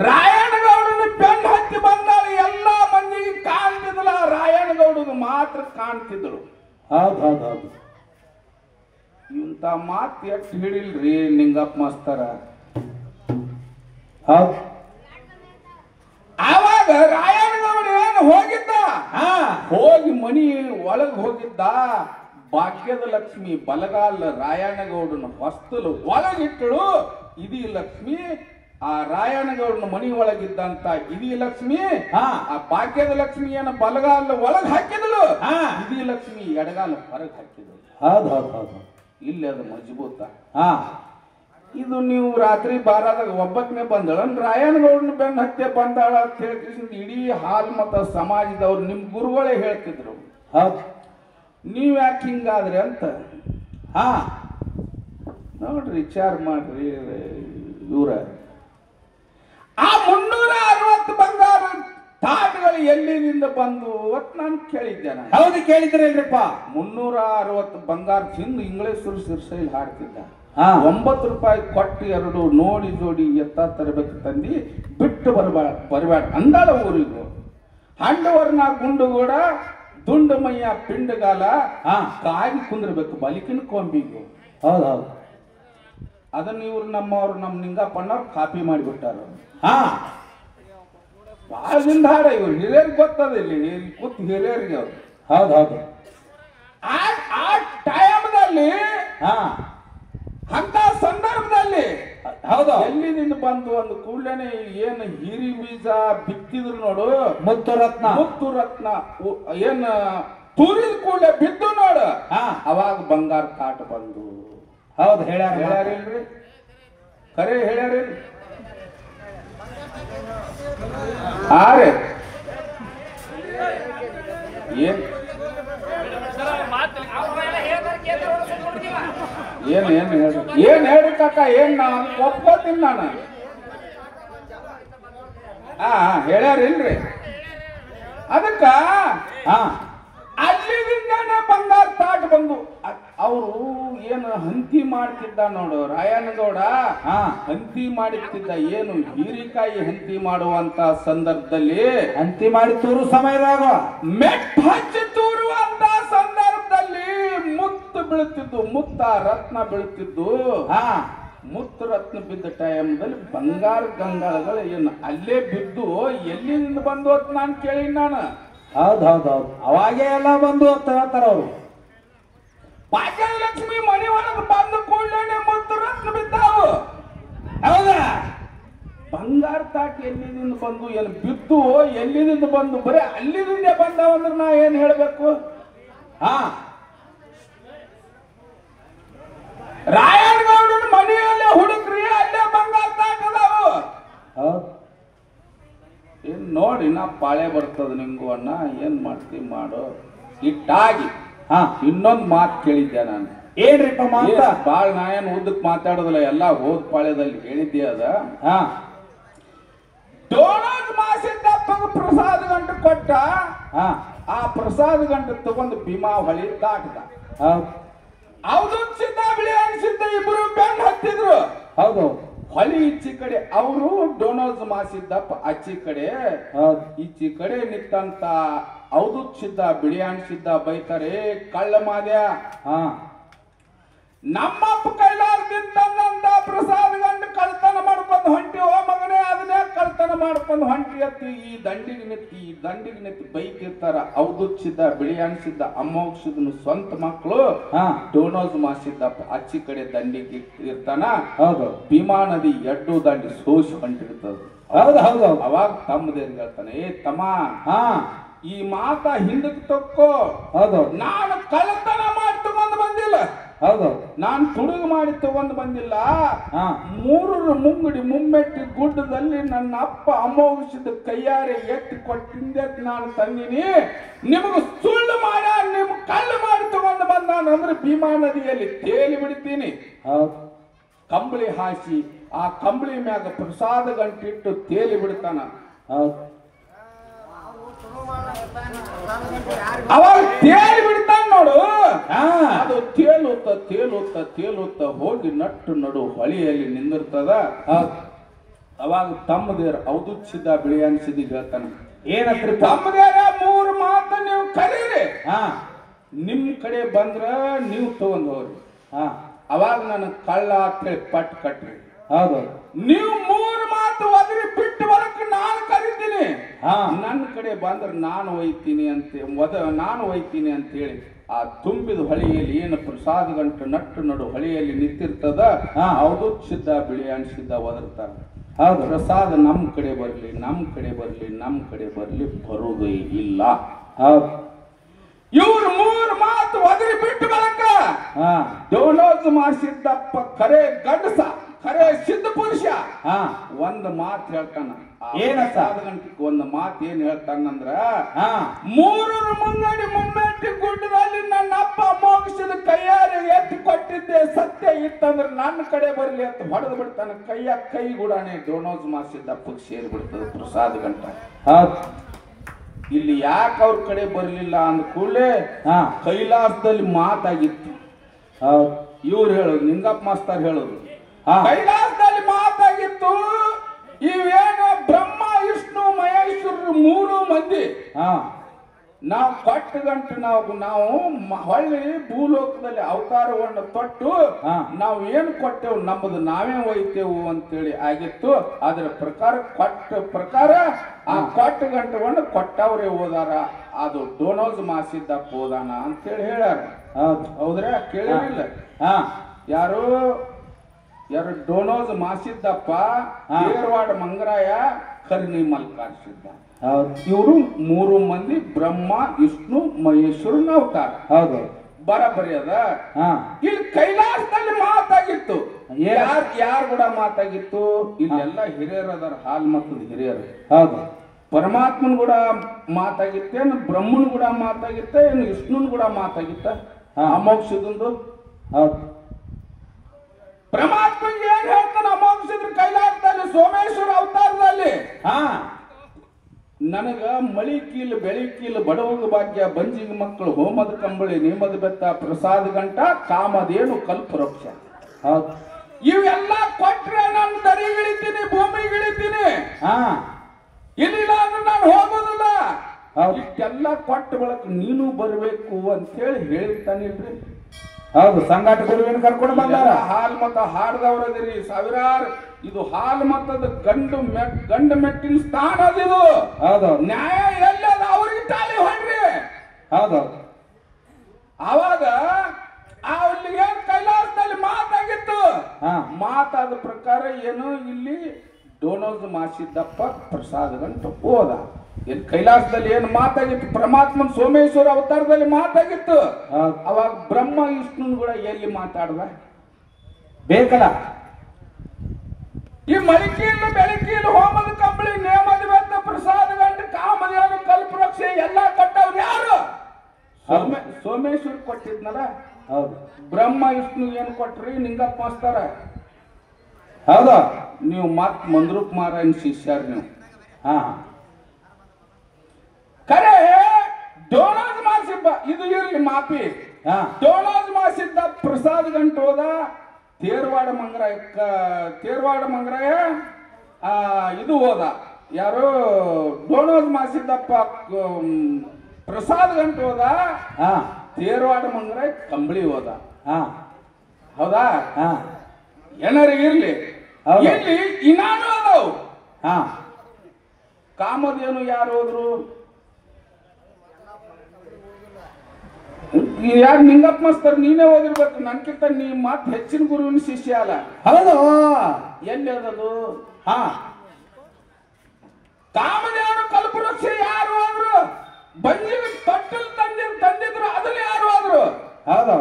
ರಾಯಣ್ಣಗೌಡನ ಬೆನ್ನ ಹತ್ತಿ ಬಂದಾಳು. ಎಲ್ಲಾ ಮಂದಿಗೆ ಕಾಣ್ತಿದ್ಲ, ರಾಯಣ್ಣಗೌಡಗೆ ಮಾತ್ರ ಕಾಣ್ತಿದ್ದಳು. ಹೌದು. ಇಂತ ಮಾತು ಎಷ್ಟು ಹಿಡಿಲ್ರಿ ನಿಂಗಪ್ಪ ಮಾಸ್ತರ. ಆವಾಗ ರಾಯಣ್ಣಗೌಡ ಏನು ಹೋಗಿದ್ದ, ಹೋಗಿ ಮನಿ ಒಳಗೆ ಹೋಗಿದ್ದ. ಭಾಗ್ಯದ ಲಕ್ಷ್ಮಿ ಬಲಗಾಲ ರಾಯಣ್ಣಗೌಡನ ಹೊಸ್ತಲು ಒಳಗಿಟ್ಟಳು. ಇದೀ ಲಕ್ಷ್ಮಿ ಆ ರಾಯಣ್ಣಗೌಡನ ಮನಿ ಒಳಗಿದ್ದಂತ ಇದೀ ಲಕ್ಷ್ಮಿ ಆ ಭಾಗ್ಯದ ಲಕ್ಷ್ಮಿಯನ್ನ ಬಲಗಾಲ ಒಳಗ್ ಹಾಕಿದಳು. ಇದೀ ಲಕ್ಷ್ಮಿ ಎಡಗಾಲ ಹೊರಗೆ ಹಾಕಿದಳು. ಹೌದು. ಇಲ್ಲಿ ಅದು ಮಜಬೂತ. ಇದು ನೀವು ರಾತ್ರಿ ಬಾರಾದಾಗ ಒಬ್ಬಕ್ಕನೆ ಬಂದಳ, ರಾಯಣ್ಣಗೌಡನ ಬೆನ್ನ ಹತ್ಯೆ ಬಂದಾಳ ಅಂತ ಹೇಳಿ ಇಡೀ ಹಾಲ್ ಮತ ಸಮಾಜದವ್ರು ನಿಮ್ ಗುರುಗಳೇ ಹೇಳ್ತಿದ್ರು. ನೀವ್ ಯಾಕೆ ಹಿಂಗಾದ್ರಿ ಅಂತ. ನೋಡ್ರಿ, ವಿಚಾರ ಮಾಡ್ರಿ. ಇವ್ರ ಆ 360 ಬಂಗಾರ ತಾಟಗಳು ಎಲ್ಲಿಂದ ಬಂದು ಅಂತ ನಾನು ಕೇಳಿದ್ದೇನೆ. ಹೌದು, ಕೇಳಿದ್ರಲ್ರಿಪ್ಪ. 360 ಬಂಗಾರ ತಿಂದು ಇಂಗ್ಲೇಶ್ವರ ಸಿರ್ಸೈಲ್ ಹಾಡ್ತಿದ್ದ. 9 ರೂಪಾಯಿ ಕೊಟ್ಟು 2 ನೋಡಿ ಜೋಡಿ ಎತ್ತ ತರಬೇಕು ತಂದಿ ಬಿಟ್ಟು ಬರಬೇಡ ಅಂದಾಳ ಊರಿಗೂ. ಹಂಡವರ್ನ ಗುಂಡುಗೂಡ ದುಂಡು ಮೈಯ ಪಿಂಡಗಾಲ ಕಾಗಿ ಕುಂದಿರ್ಬೇಕು ಬಲಿಕಿನ ಕೊಂಬಿಗೂ. ಹೌದೌದು. ಅದನ್ನ ಇವ್ರು ನಮ್ಮವ್ರು ನಮ್ಮ ನಿಂಗಪ್ಪಣ್ಣವ್ರು ಕಾಪಿ ಮಾಡಿಬಿಟ್ಟಾರ. ಬಹಳ ದಿನ ಹಾಡ ಇವ್ರು ಹಿರಿಯರಿಗೆ ಗೊತ್ತದ, ಇಲ್ಲಿ ಕೂತ್ ಹಿರಿಯರಿಗೆ ಅವ್ರು. ಹೌದೌದು. ಆ ಟೈಮ್ದಾಗ ಸಂದರ್ಭದಲ್ಲಿ ಅಂತ ಸಂದರ್ಭದಲ್ಲಿ ಹೌದು ಎಲ್ಲಿಂದ ಬಂದು ಒಂದು ಕೂಡಲೇ ಏನು ಹಿರಿ ಬೀಜ ಬಿತ್ತಿದ್ರು ನೋಡು ಮುತ್ತು ರತ್ನ ಏನ್ ತೂರಿದ ಕೂಡಲೇ ಬಿದ್ದು ನೋಡು ಅವಾಗ ಬಂಗಾರ ತಾಟ ಬಂದು ಹೌದು ಹೇಳ್ಯಾರಿಲ್ರಿ ಖರೆ ಹೇಳ್ಯಾರಿಲ್ ಆರೆ ಏನ್ ಏನ್ ಹೇಳಿ ಕಾಕ ಏನ್ ನಾನು ಒಪ್ಕೋತೀನಿ ನಾನು ಹೇಳ್ಯಾರಿಲ್ರಿ ಅದಕ್ಕ ಅಲ್ಲಿದಿಂದಾನೆ ಬಂಗಾರ ತಾಟ್ ಬಂದು ಅವರು ಏನು ಹಂತಿ ಮಾಡ್ತಿದ್ದ ನೋಡು ರಾಯನಗೌಡ ಹಂತಿ ಮಾಡುತ್ತಿದ್ದ ಏನು ಹೀರಿಕಾಯಿ ಹಂತಿ ಮಾಡುವಂತ ಸಂದರ್ಭದಲ್ಲಿ ಹಂತಿ ಮಾಡಿ ತೂರು ಸಮಯದಾಗ ಮೆಟ್ ಹಚ್ಚಿ ತೂರುವಂತ ಸಂದರ್ಭದಲ್ಲಿ ಮುತ್ತು ಬೀಳುತ್ತಿದ್ದು ಮುತ್ತ ರತ್ನ ಬೀಳುತ್ತಿದ್ದು ಮುತ್ತು ರತ್ನ ಬಿದ್ದ ಟೈಮ್ದಲ್ಲಿ ಬಂಗಾರ ಗಂಗಾಳಗಳು ಏನು ಅಲ್ಲೇ ಬಿದ್ದು ಎಲ್ಲಿಂದ ಬಂದು ಅಂತ ನಾನು ಕೇಳಿ ನಾನು ಹೌದೌದೌದು ಅವಾಗೇ ಎಲ್ಲ ಬಂದು ಅಂತ ಹೇಳ್ತಾರ ಅವರು ಭಾಗ್ಯಲಕ್ಷ್ಮಿ ಮನೆ ಒಳಗೆ ಬಂದು ಕೂಡಲೇ ಮುತ್ತು ರತ್ನ ಬಿದ್ದಾವು ಹೌದಾ ಬಂಗಾರ ತಾಟಿ ಎಲ್ಲಿದಿಂದ ಬಂದು ಏನು ಬಿದ್ದು ಎಲ್ಲಿದಿಂದ ಬಂದು ಬರೀ ಅಲ್ಲಿದಿಂದ ಬಂದಾವ ಅಂದ್ರೆ ನಾ ಏನ್ ಹೇಳ್ಬೇಕು ರಾಯನಗೌಡನ ಮನೆಯಲ್ಲೇ ಹುಡುಕ್ರಿ ಅಲ್ಲೇ ಬಂಗಾರ ತಾಟ್ ಅದಾವು ಏನ್ ನೋಡಿ ನಾ ಪಾಳೆ ಬರ್ತದ ನಿಂಗು ಅಣ್ಣ ಏನ್ ಮಾಡ್ತಿ ಮಾಡು ಇಟ್ಟಾಗಿ ಇನ್ನೊಂದು ಮಾತು ಕೇಳಿದ್ದೆ ನಾನು ಏನ್ರಿಪ್ಪ ಮಾತ ಬಾಳ ನಾ ಏನ್ ಉದ್ದಕ್ ಮಾತಾಡೋದಿಲ್ಲ ಎಲ್ಲಾ ಹೋದ್ ಪಾಳ್ಯದಲ್ಲಿ ಹೇಳಿದ್ದೆ ಅದ ಡೋನಸ್ ಮಾಸಿದ್ದಪ್ಪ ಪ್ರಸಾದ ಗಂಟು ಕೊಟ್ಟ ಆ ಪ್ರಸಾದ ಗಂಟು ತಗೊಂಡು ಭೀಮಾ ಹೊಳಿ ದಾಟದ ಅವಧೂತ್ ಸಿದ್ಧ ಬಿಳಿ ಅನ್ಸಿದ್ದ ಇಬ್ರು ಬೆನ್ ಹತ್ತಿದ್ರು ಹೌದು ಹೊಳಿ ಈಚಿ ಕಡೆ ಅವರು ಡೋನೋಸ್ ಮಾಸಿದ್ದಪ್ಪ ಆಚಿ ಕಡೆ ಈಚಿ ಕಡೆ ನಿಂತಂತ ಅವಧೂತ್ ಸಿದ್ಧ ಬಿಳಿ ಅನ್ಸಿದ್ದ ಬೈತಾರೆ ಕಳ್ಳ ಮಾದ್ಯ ನಮ್ಮಪ್ಪ ಕೈಲಾರದಿಂದ ತಂದಂತ ಪ್ರಸಾದ ಗಂಡು ಕಳ್ತನ ಮಾಡ್ಕೊಂಡು ಹೊಂಟಿ ಓ ಮಗನೇ ಅದನ್ನೇ ಕಳ್ತನ ಮಾಡ್ಕೊಂಡು ಹೊಂಟಿ ಅತ್ತಿ ಈ ದಂಡಿಗೆ ನೆತ್ತಿ ಬೈತಿರ್ತಾರ ಅವಧೂತ್ ಸಿದ್ಧ ಬಿಳಿ ಅನ್ಸಿದ್ದ ಅಮ್ಮೋಕ್ಷದನು ಸ್ವಂತ ಮಕ್ಕಳು ಡೋನೋಸ್ ಮಾಸಿದ್ದಪ್ಪ ಆಚಿ ಕಡೆ ದಂಡಿಗೆ ಇರ್ತಾನ ಹೌದು ಭೀಮಾ ನದಿ ಎಡ್ಡು ದಂಡಿ ಸೋಸಿ ಹೊಂಟಿರ್ತದ ಹೌದು ಹೌದು ಅವಾಗ ತಮ್ಮದೇನ್ ಹೇಳ್ತಾನೆ ಏ ತಮ್ಮ ಈ ಮಾತ ಹಿಂದಕ್ಕೆ ತಕ್ಕೋ ಹೌದು ನಾನು ಕಳ್ಳತನ ಮಾಡಿ ತಗೊಂಡು ಬಂದಿಲ್ಲ ಹೌದು ನಾನು ತುಡುಗು ಮಾಡಿ ತಗೊಂಡು ಬಂದಿಲ್ಲ ಮೂರರ ಮುಂಗಡಿ ಮುಮ್ಮೆಟ್ಟಿ ಗುಡ್ಡದಲ್ಲಿ ನನ್ನ ಅಪ್ಪ ಅಮೋಘಿಸಿದ ಕೈಯಾರೆ ಎತ್ತಿ ಕೊಟ್ಟಿಂದೆ ನಾನು ತಂದಿನಿ ನಿಮಗ ಸುಳ್ಳು ಮಾಡ ನಿಮ್ ಕಳ್ಳು ಮಾಡಿ ತಗೊಂಡು ಬಂದಾನಂದ್ರೆ ಭೀಮಾ ನದಿಯಲ್ಲಿ ತೇಲಿ ಬಿಡ್ತೀನಿ ಕಂಬಳಿ ಹಾಸಿ ಆ ಕಂಬಳಿ ಮ್ಯಾಗ ಪ್ರಸಾದ ಗಂಟಿಟ್ಟು ತೇಲಿ ಬಿಡ್ತಾನ ಅವಾಗ ತೇಲಿ ಬಿಡ್ತಾನ ನೋಡು ಅದು ತೇಲುತ್ತ ಹೋಗಿ ನಟ್ಟು ನಡು ಹೊಳಿಯಲ್ಲಿ ನಿಂದಿರ್ತದ ಅವಾಗ ತಮ್ಮದೇರ ಅವಧೂತ್ ಸಿದ್ಧ ಬಿಳಿ ಅನ್ಸಿದ್ದ ಹೇಳ್ತಾನ ಏನಂತ್ರಿ ತಮ್ಮದೇರ ಮೂರು ಮಾತು ನೀವು ಕರೀರಿ ನಿಮ್ ಕಡೆ ಬಂದ್ರ ನೀವು ತಗೊಂಡ್ ಹೋಗ್ರಿ ಅವಾಗ ನಾನು ಕಳ್ಳ ಅಂತ ಹೇಳಿ ಪಟ್ ಕಟ್ರಿ ಹೌದು ನೀವು ಮೂರು ಮಾತು ಒದರಿ ಬಿಟ್ಟು ಬರಕ್ ನಾನು ಕರಿತೀನಿ ನನ್ನ ಕಡೆ ಬಂದ್ರೆ ನಾನು ಒಯ್ತೀನಿ ಅಂತ ಹೇಳಿ ಆ ತುಂಬಿದ ಹೊಳೆಯಲ್ಲಿ ಏನು ಪ್ರಸಾದ ಗಂಟು ನಟ್ಟು ನಡು ಹೊಳೆಯಲ್ಲಿ ನಿಂತಿರ್ತದ ಅವಧೂತ್ ಸಿದ್ಧ ಬಿಳಿ ಅನ್ಸಿದ್ದ ಒದರ್ತಾರ ಹೌದು ಪ್ರಸಾದ ನಮ್ ಕಡೆ ಬರ್ಲಿ ಬರುವುದೇ ಇಲ್ಲ ಹೌದು ಇವ್ರು ಮೂರು ಮಾತು ಒದರಿ ಬಿಟ್ಟು ಬರಕ ಡೋನೋಸ್ ಮಾಡಿಸಿದ್ದಪ್ಪ ಖರೆ ಗಂಡಸ ಖರೆ ಸಿದ್ಧ ಪುರುಷ ಒಂದು ಮಾತು ಹೇಳ್ತಾನ ಏನ ಗಂಟೆಗೆ ಒಂದು ಮಾತು ಏನ್ ಹೇಳ್ತಾನಂದ್ರ ಮೂರರ ಮುಂಗಡಿ ಮುಮ್ಮೆಟ್ಟಿ ಗುಡ್ಡದಲ್ಲಿ ನನ್ನ ಅಪ್ಪ ಮೋಗಿಸಿದ ಕೈಯಾರೆ ಎತ್ತಿ ಕೊಟ್ಟಿದ್ದೆ ಸತ್ಯ ಇತ್ತಂದ್ರೆ ನನ್ನ ಕಡೆ ಬರ್ಲಿ ಅಂತ ಹೊಡೆದು ಬಿಡ್ತಾನ ಕೈ ಗುಡಾನೆ ಡೋನೋಸ್ ಮಾಡಿಸಿದ್ದಪ್ಪಗೆ ಸೇರಿ ಬಿಡ್ತದೆ ಪ್ರಸಾದ ಗಂಟ ಇಲ್ಲಿ ಯಾಕೆ ಅವ್ರ ಕಡೆ ಬರ್ಲಿಲ್ಲ ಅಂದ ಕೂಡಲೇ ಕೈಲಾಸದಲ್ಲಿ ಮಾತಾಗಿತ್ತು ಇವ್ರು ಹೇಳೋದು ನಿಂಗಪ್ಪ ಮಾಸ್ತರ್ ಹೇಳೋದು ಕೈಲಾಸದಲ್ಲಿ ಮಾತಾಗಿತ್ತು ಇವೇನು ಬ್ರಹ್ಮ ವಿಷ್ಣು ಮಹೇಶ್ವರರು ಮೂರು ಮಂದಿ ನಾವು ಕೊಟ್ಟ ಗಂಟು ನಾವು ಹೊಳ್ಳಿ ಭೂಲೋಕದಲ್ಲಿ ಅವತಾರವನ್ನು ತೊಟ್ಟು ನಾವು ಏನು ಕೊಟ್ಟೆವು ನಮ್ಮದು ನಾವೇ ಒಯ್ತೇವು ಅಂತೇಳಿ ಆಗಿತ್ತು ಅದರ ಪ್ರಕಾರ ಆ ಕೊಟ್ಟ ಗಂಟವನ್ನು ಕೊಟ್ಟವ್ರೆ ಓದಾರ ಅದು ಡೋನೋಸ್ ಮಾಸಿದ್ದಪ್ಪ ಓದಾನ ಅಂತೇಳಿ ಹೇಳ್ಯಾರ ಹೌದ್ರಾ ಕೇಳಿರಲಿಲ್ಲ ಯಾರು ಯಾರು ಡೋನೋಜ್ ಮಾಸಿದ್ದಪ್ಪ ಧಾರವಾಡ ಮಂಗರಾಯ ಕರ್ನಿ ಮಲ್ಕಾರ್ಸಿದ್ದ ಇವರು 3 ಮಂದಿ ಬ್ರಹ್ಮ ವಿಷ್ಣು ಮಹೇಶ್ವರನ ಅವತಾರ ಹೌದು ಬರಬರಿ ಅದ ಇಲ್ಲಿ ಕೈಲಾಸದಲ್ಲಿ ಮಾತಾಗಿತ್ತು ಯಾರು ಕೂಡ ಮಾತಾಗಿತ್ತು ಇಲ್ಲೆಲ್ಲ ಹಿರಿಯರು ಅದರ ಹಾಲ್ ಮತ್ತದ ಹಿರಿಯರು ಹೌದು ಪರಮಾತ್ಮನ್ ಕೂಡ ಮಾತಾಗಿತ್ತೇನು ಬ್ರಹ್ಮನ್ ಕೂಡ ಮಾತಾಗಿತ್ತ ಏನು ವಿಷ್ಣುನ್ ಕೂಡ ಮಾತಾಗಿತ್ತ ಅಮೋಕ್ಷದಂದು ಹೌದು ಪರಮಾತ್ಮಗೆ ಏನ್ ಹೇಳ್ತಾನೆ ಅಮೋಕ್ಷದ್ರ ಕೈಲಾಸದಲ್ಲಿ ಸೋಮೇಶ್ವರ ಅವತಾರದಲ್ಲಿ ನನಗ ಮಳಿ ಕೀಲ್ ಬೆಳಿ ಕೀಲ್ ಬಡವಗ ಭಾಗ್ಯ ಬಂಜಿಗೆ ಮಕ್ಕಳು ಹೋಮದ ಕಂಬಳಿ ನೇಮದ ಬೆತ್ತ ಪ್ರಸಾದ ಗಂಟ ಕಾಮದೇನು ಕಲ್ಪವೃಕ್ಷ ಇವೆಲ್ಲ ಕೊಟ್ರೆ ನಾನು ದರಿಗಿಳಿತೀನಿ ಭೂಮಿಗಿಳಿತೀನಿ ಇಲ್ಲಿಲ್ಲ ಅಂದ್ರೆ ನಾನು ಹೋಗೋದಿಲ್ಲ ಇಷ್ಟೆಲ್ಲ ಕೊಟ್ಟ ಬಳಕ ನೀನು ಬರಬೇಕು ಅಂತ ಹೇಳಿ ಹೇಳಿರ್ತಾನಿಲ್ರಿ ಹೌದು ಸಂಗಾಟ ಗುರುವಿನ ಕರ್ಕೊಂಡು ಬಂದಾರ ಹಾಲ್ ಮತ ಹಾಡ್ದವ್ರದಿರಿ ಸಾವಿರಾರು ಇದು ಹಾಲ್ ಮತದ ಗಂಡು ಮೆಟ್ಟಿನ ಸ್ಥಾನ ಅದಿದು ಹೌದು ನ್ಯಾಯ ಎಲ್ಲದ ಅವ್ರಿಗೆ ತಾಳಿ ಹೊಡ್ರಿ ಹೌದು ಅವಾಗ ಅಲ್ಲಿಗೆ ಕೈಲಾಸದಲ್ಲಿ ಮಾತಾಗಿತ್ತು ಮಾತಾದ ಪ್ರಕಾರ ಏನು ಇಲ್ಲಿ ಡೋನೋಜ್ ಮಾಸಿದ್ದಪ್ಪ ಪ್ರಸಾದ ಗಂಟು ಹೋದ ಇಲ್ಲಿ ಕೈಲಾಸದಲ್ಲಿ ಏನು ಮಾತಾಗಿತ್ತು ಪರಮಾತ್ಮನ್ ಸೋಮೇಶ್ವರ ಅವತಾರದಲ್ಲಿ ಮಾತಾಗಿತ್ತು ಅವಾಗ ಬ್ರಹ್ಮ ವಿಷ್ಣು ಕೂಡ ಎಲ್ಲಿ ಮಾತಾಡ್ದ ಬೇಕಲ್ಲ ಈ ಮಳಿಕೀಲು ಬೆಳಕೀಲು ಹೋಮದ ಕಂಬಳಿ ನೇಮದ ಬೆತ್ತ ಪ್ರಸಾದ ಗಂಟು ಕಾಮದೇನು ಕಲ್ಪವೃಕ್ಷ ಎಲ್ಲ ಕೊಟ್ಟವ್ರು ಯಾರು ಸೋಮೇಶ್ವರ ಕೊಟ್ಟಿದ್ನಲ್ಲ ಹೌದು ಬ್ರಹ್ಮ ವಿಷ್ಣು ಏನು ಕೊಟ್ರಿ ನಿಂಗಪ್ಪ ಮಾಸ್ತಾರ ಹೌದಾ ನೀವು ಮತ್ ಮಂದ್ರೂಪ್ ಮಾರಾಯಣ ಶಿಷ್ಯಾರ ನೀವು ಖರೆ ಡೋನೋಜ್ ಮಾಸಿಬ್ಬ ಇದು ಇರ್ಲಿ ಮಾಪಿ ಡೋನೋಜ್ ಮಾಸಿದ್ದ ಪ್ರಸಾದ ಗಂಟು ಹೋದ ಧಾರವಾಡ ಮಂಗರಾಯ ಇದು ಹೋದ ಯಾರು ಡೋನೋಜ್ ಮಾಸಿದ್ದಪ್ಪ ಪ್ರಸಾದ ಗಂಟು ಹೋದ ಧಾರವಾಡ ಮಂಗರಾಯ ಕಂಬಳಿ ಹೋದ ಹೌದಾ ಏನಾರಿಗಿರ್ಲಿ ಇಲ್ಲಿ ಇನಾನು ಅದಾವು ಕಾಮದೇನು ಯಾರು ಹೋದ್ರು ಯಾರು ನಿಂಗಪ್ಪ ಮಾಸ್ತರ್ ನೀನೇ ಓದಿರ್ಬೇಕು ನನ್ಕಿಂತ ನೀ ಮತ್ ಹೆಚ್ಚಿನ ಗುರುವಿನ ಶಿಷ್ಯ ಅಲ್ಲ ಹೌದು ಎಲ್ಲಿ ಅದದು ಕಾಮದೇವನು ಕಲ್ಪವೃಕ್ಷ ಯಾರು ಹೋದ್ರು ಬಂಜಿಗೆ ತೊಟ್ಟಲ್ ತಂದಿದ್ರು ಅದಲ್ಲಿ ಯಾರು ಹೋದ್ರು ಹೌದು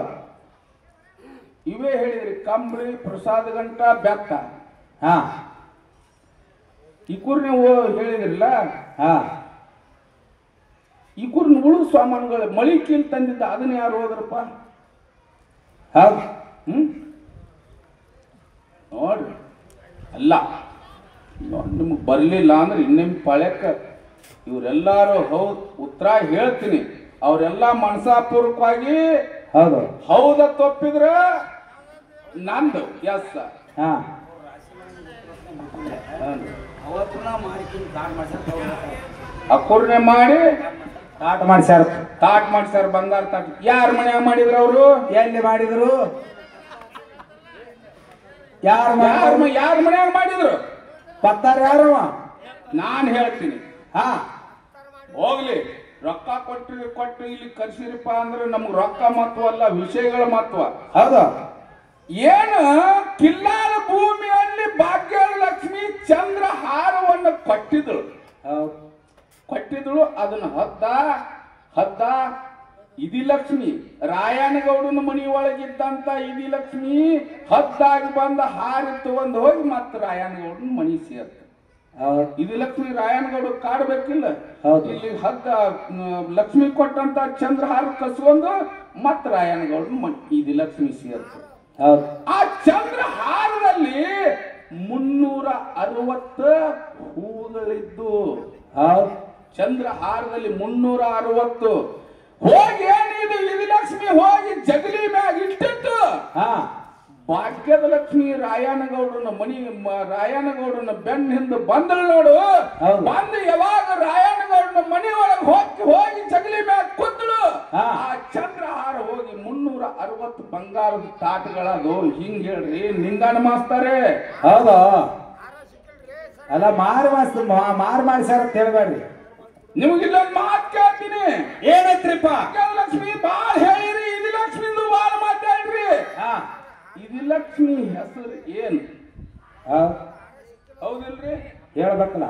ಇವೇ ಹೇಳಿದ್ರಿ ಕಂಬಳಿ ಪ್ರಸಾದ ಗಂಟ ಬೆತ್ತ ಈ ಕೂರ್ ನೀವು ಹೇಳಿದ್ರಲ್ಲ ಈ ಕೂರ್ನ ಉಳಿದ ಸಾಮಾನುಗಳು ಮಳಿ ಕೀಲ್ ತಂದಿದ್ದ ಅದನ್ನ ಯಾರು ಹೋದ್ರಪ್ಪ ಹೌದು ನೋಡ್ರಿ ಅಲ್ಲ ನಿಮ್ಗೆ ಬರ್ಲಿಲ್ಲ ಅಂದ್ರೆ ಇನ್ನೇಮ್ ಪಳೆಕ ಇವರೆಲ್ಲಾರು ಹೌದ್ ಉತ್ತರ ಹೇಳ್ತೀನಿ ಅವರೆಲ್ಲ ಮನಸಾಪೂರ್ವಕವಾಗಿ ಹೌದು ಹೌದ ತಪ್ಪಿದ್ರ ನಂದು ಎಸ್ ಅಕ್ಕೂರ್ನೆ ಮಾಡಿ ತಾಟ್ ಮಾಡ್ಸ್ಯಾರ ಬಂಗಾರ ತಾಟ್ ಯಾರ ಮನ್ಯಾಗ ಮಾಡಿದ್ರು ಅವರು ಎಲ್ಲಿ ಮಾಡಿದ್ರು ಯಾರ ಮನ್ಯಾಗ ಮಾಡಿದ್ರು ಪತ್ತಾರ ಯಾರವ ನಾನ್ ಹೇಳ್ತೀನಿ ಹೋಗ್ಲಿ ರೊಕ್ಕ ಕೊಟ್ಟು ಇಲ್ಲಿ ಕರ್ಸಿರಪ್ಪ ಅಂದ್ರೆ ನಮ್ಗೆ ರೊಕ್ಕ ಮಹತ್ವ ಅಲ್ಲ ವಿಷಯಗಳ ಮಹತ್ವ ಹೌದು ಏನು ಕಿಲ್ಲಾರ ಭೂಮಿಯಲ್ಲಿ ಭಾಗ್ಯದ ಲಕ್ಷ್ಮಿ ಚಂದ್ರ ಹಾರವನ್ನು ಕೊಟ್ಟಿದಳು ಅದನ್ನ ಹದ್ದ ಇದಿಲಕ್ಷ್ಮಿ ರಾಯನಗೌಡನ ಮನಿ ಒಳಗಿದ್ದಂತ ಇದಿಲಕ್ಷ್ಮಿ ಹದ್ದಾಗಿ ಬಂದ ಹಾರಿ ತಗೊಂಡು ಹೋಗಿ ಮತ್ತೆ ರಾಯನಗೌಡನ ಮನಿ ಸೇರ್ತ ಇದಿಲಕ್ಷ್ಮಿ ರಾಯನಗೌಡ ಕಾಡ್ಬೇಕಿಲ್ಲ ಇಲ್ಲಿ ಹದ್ದ ಲಕ್ಷ್ಮಿ ಕೊಟ್ಟಂತ ಚಂದ್ರಹಾರ ಕಸ್ಕೊಂಡು ಮತ್ ರಾಯನಗೌಡನ ಮನಿ ಇದಿಲಕ್ಷ್ಮಿ ಸೇರ್ತ ಆ ಚಂದ್ರಹಾರದಲ್ಲಿ 360 ಹೂಗಳಿದ್ದು ಚಂದ್ರಹಾರದಲ್ಲಿ 360 ಹೋಗಿ ಏನಿದು ಇದಿಲಕ್ಷ್ಮಿ ಹೋಗಿ ಜಗಲಿ ಮ್ಯಾಗ ಇಟ್ಟಿತ್ತು ಭಾಗ್ಯದ ಲಕ್ಷ್ಮಿ ರಾಯನಗೌಡನ ರಾಯನಗೌಡನ ಬೆನ್ನ ಹಿಂದೆ ಬಂದಳು ನೋಡು ಬಂದು ಯಾವಾಗ ರಾಯನಗೌಡನ ಮನಿ ಒಳಗೆ ಹೋಗಿ ಜಗಲಿ ಮ್ಯಾಗ ಕೂತಳು ಆ ಚಂದ್ರಹಾರ ಹೋಗಿ 360 ಬಂಗಾರದ ತಾಟಗಳದು ಹಿಂಗ್ ಹೇಳ್ರಿ ನಿಂಗಾನ ಮಾಸ್ತಾರೆ ಹೌದಾ ಅಲ್ಲ ಮಾರು ಮಾಡ್ಸಾರ ಅಂತ ಹೇಳ್ಬೇಡ್ರಿ ನಿಮಗಿಲ್ಲೊಂದು ಮಾತು ಕೇಳ್ತೀನಿ. ಏನೈತ್ರಿಪ್ಪ? ಲಕ್ಷ್ಮಿ ಬಾಳ ಹೇಳಿರಿ, ಇದು ಲಕ್ಷ್ಮಿದು ಬಾಳ ಮಾತಾಡ್ರಿ. ಇದು ಲಕ್ಷ್ಮಿ ಹೆಸರು ಏನು? ಹೌದಿಲ್ರಿ? ಹೇಳ್ಬೇಕಲ್ಲ.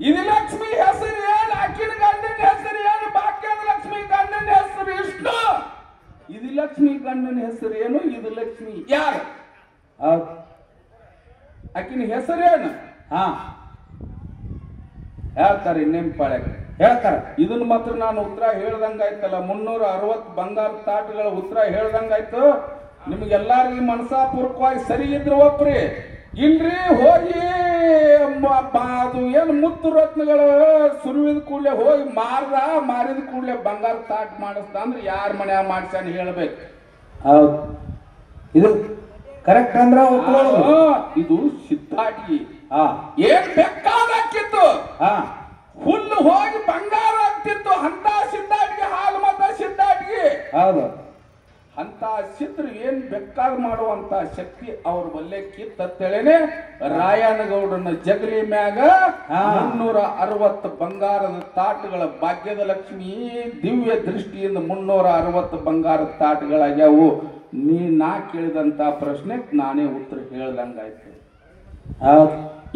ಇದು ಲಕ್ಷ್ಮಿ ಹೆಸರು ಏನು? ಅಕ್ಕಿನ ಗಂಡನ ಹೆಸರು ಏನು? ಭಾಗ್ಯದ ಲಕ್ಷ್ಮಿ ಗಂಡನ ಹೆಸರು ಎಷ್ಟು? ಇದು ಲಕ್ಷ್ಮಿ ಗಂಡನ ಹೆಸರು ಏನು? ಇದು ಲಕ್ಷ್ಮಿ ಯಾರು? ಅಕ್ಕಿನ ಹೆಸರೇನು? ಹೇಳ್ತಾರೆ ನೆಂಪಾಳ್ಯಾಗ ಹೇಳ್ತಾರೆ. ಇದನ್ನ ಮಾತ್ರ ನಾನು ಉತ್ತರ ಹೇಳ್ದಂಗಾಯ್ತಲ್ಲ, 360 ಬಂಗಾರ ತಾಟುಗಳ ಉತ್ತರ ಹೇಳ್ದಂಗಾಯ್ತು. ನಿಮ್ಗೆಲ್ಲಾರಿಗೂ ಮನಸಾಪೂರ್ವಕವಾಗಿ ಸರಿ ಇದ್ರು ಒಪ್ರಿ, ಇಲ್ರಿ ಹೋಗಿ ಅದು ಏನು ಮುತ್ತು ರತ್ನಗಳು ಸುರುವಿದ ಕೂಡಲೇ ಹೋಗಿ ಮಾರಿದ ಕೂಡಲೇ ಬಂಗಾರ ತಾಟ್ ಮಾಡಿಸ್ತಾ ಅಂದ್ರೆ ಯಾರ ಮನ್ಯಾಗ ಮಾಡ್ಸಾನ ಹೇಳ್ಬೇಕು. ಹೌದು, ಇದು ಕರೆಕ್ಟ್ ಅಂದ್ರ ಇದು ಸಿದ್ಧಾಟಿ. ಏನ್ ಬೇಕಾದಾಕಿತ್ತು, ಹುಲ್ಲು ಹೋಗಿ ಬಂಗಾರ ಆಗ್ತಿತ್ತು. ಅಂತ ಸಿದ್ಧಾಟಿಗೆ ಹಾಲು ಮತ ಸಿದ್ಧಾಟಿಗೆ. ಹೌದು, ಅಂತ ಸಿದ್ರು ಏನ್ ಬೇಕಾದ ಮಾಡುವಂತ ಶಕ್ತಿ ಅವ್ರ ಬಲ್ಲೆ ಕಿತ್ತೇಳೇನೆ ರಾಯನಗೌಡನ ಜಗಲಿ ಮ್ಯಾಗ 360 ಬಂಗಾರದ ತಾಟುಗಳ ಭಾಗ್ಯದ ಲಕ್ಷ್ಮಿ ದಿವ್ಯ ದೃಷ್ಟಿಯಿಂದ 360 ಬಂಗಾರದ ತಾಟುಗಳಾಗ್ಯಾವು. ನಾ ಕೇಳಿದಂತ ಪ್ರಶ್ನೆಗೆ ನಾನೇ ಉತ್ತರ ಹೇಳ್ದಂಗಾಯ್ತು.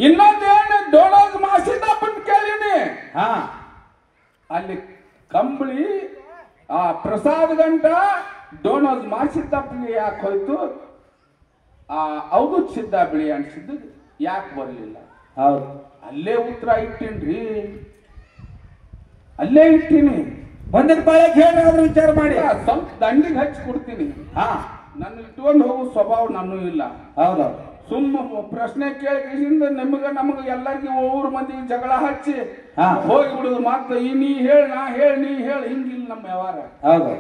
ಇನ್ನೊಂದೇನು ಡೋಳೋದ್ ಮಾಸಿದಪ್ಪನ್ ಕೇಳಿನಿ. ಅಲ್ಲಿ ಕಂಬಳಿ ಆ ಪ್ರಸಾದ್ ಗಂಟ ಡೋನೋಸ್ ಮಾಸಿದ್ದಪ್ಪನಿಗೆ ಯಾಕೆ ಹೋಯ್ತು, ಆ ಅವಧೂತ್ ಸಿದ್ಧ ಬಿಳಿ ಅನ್ಸಿದ್ದು ಯಾಕೆ ಬರಲಿಲ್ಲ? ಹೌದು, ಅಲ್ಲೇ ಉತ್ತರ ಇಟ್ಟೀನ್ರಿ, ಅಲ್ಲೇ ಇಟ್ಟೀನಿ. ಒಂದಿನ ಬಾಳೆಗೆ ಹೇಳಿ ವಿಚಾರ ಮಾಡಿ ಸ್ವಲ್ಪ ದಂಡಿಗೆ ಹಚ್ಚಿ ಕೊಡ್ತೀನಿ. ನನ್ನ ಇಟ್ಕೊಂಡು ಹೋಗೋ ಸ್ವಭಾವ ನನ್ನೂ ಇಲ್ಲ. ಹೌದೌದು, ಸುಮ್ಮ ಪ್ರಶ್ನೆ ಕೇಳಿದಿಂದ ನಮಗ ಎಲ್ಲರಿಗೂ ಊರ್ ಮಂದಿಗೆ ಜಗಳ ಹಚ್ಚಿ ಹೋಗಿ ಬಿಡುದು. ಮಾತ್ರ ನೀ ಹೇಳಿ ನಾ ಹೇಳಿ ನೀ ಹೇಳಿ ಹಿಂಗಿಲ್ಲ ನಮ್ಮ ವ್ಯವಹಾರ. ಹೌದು,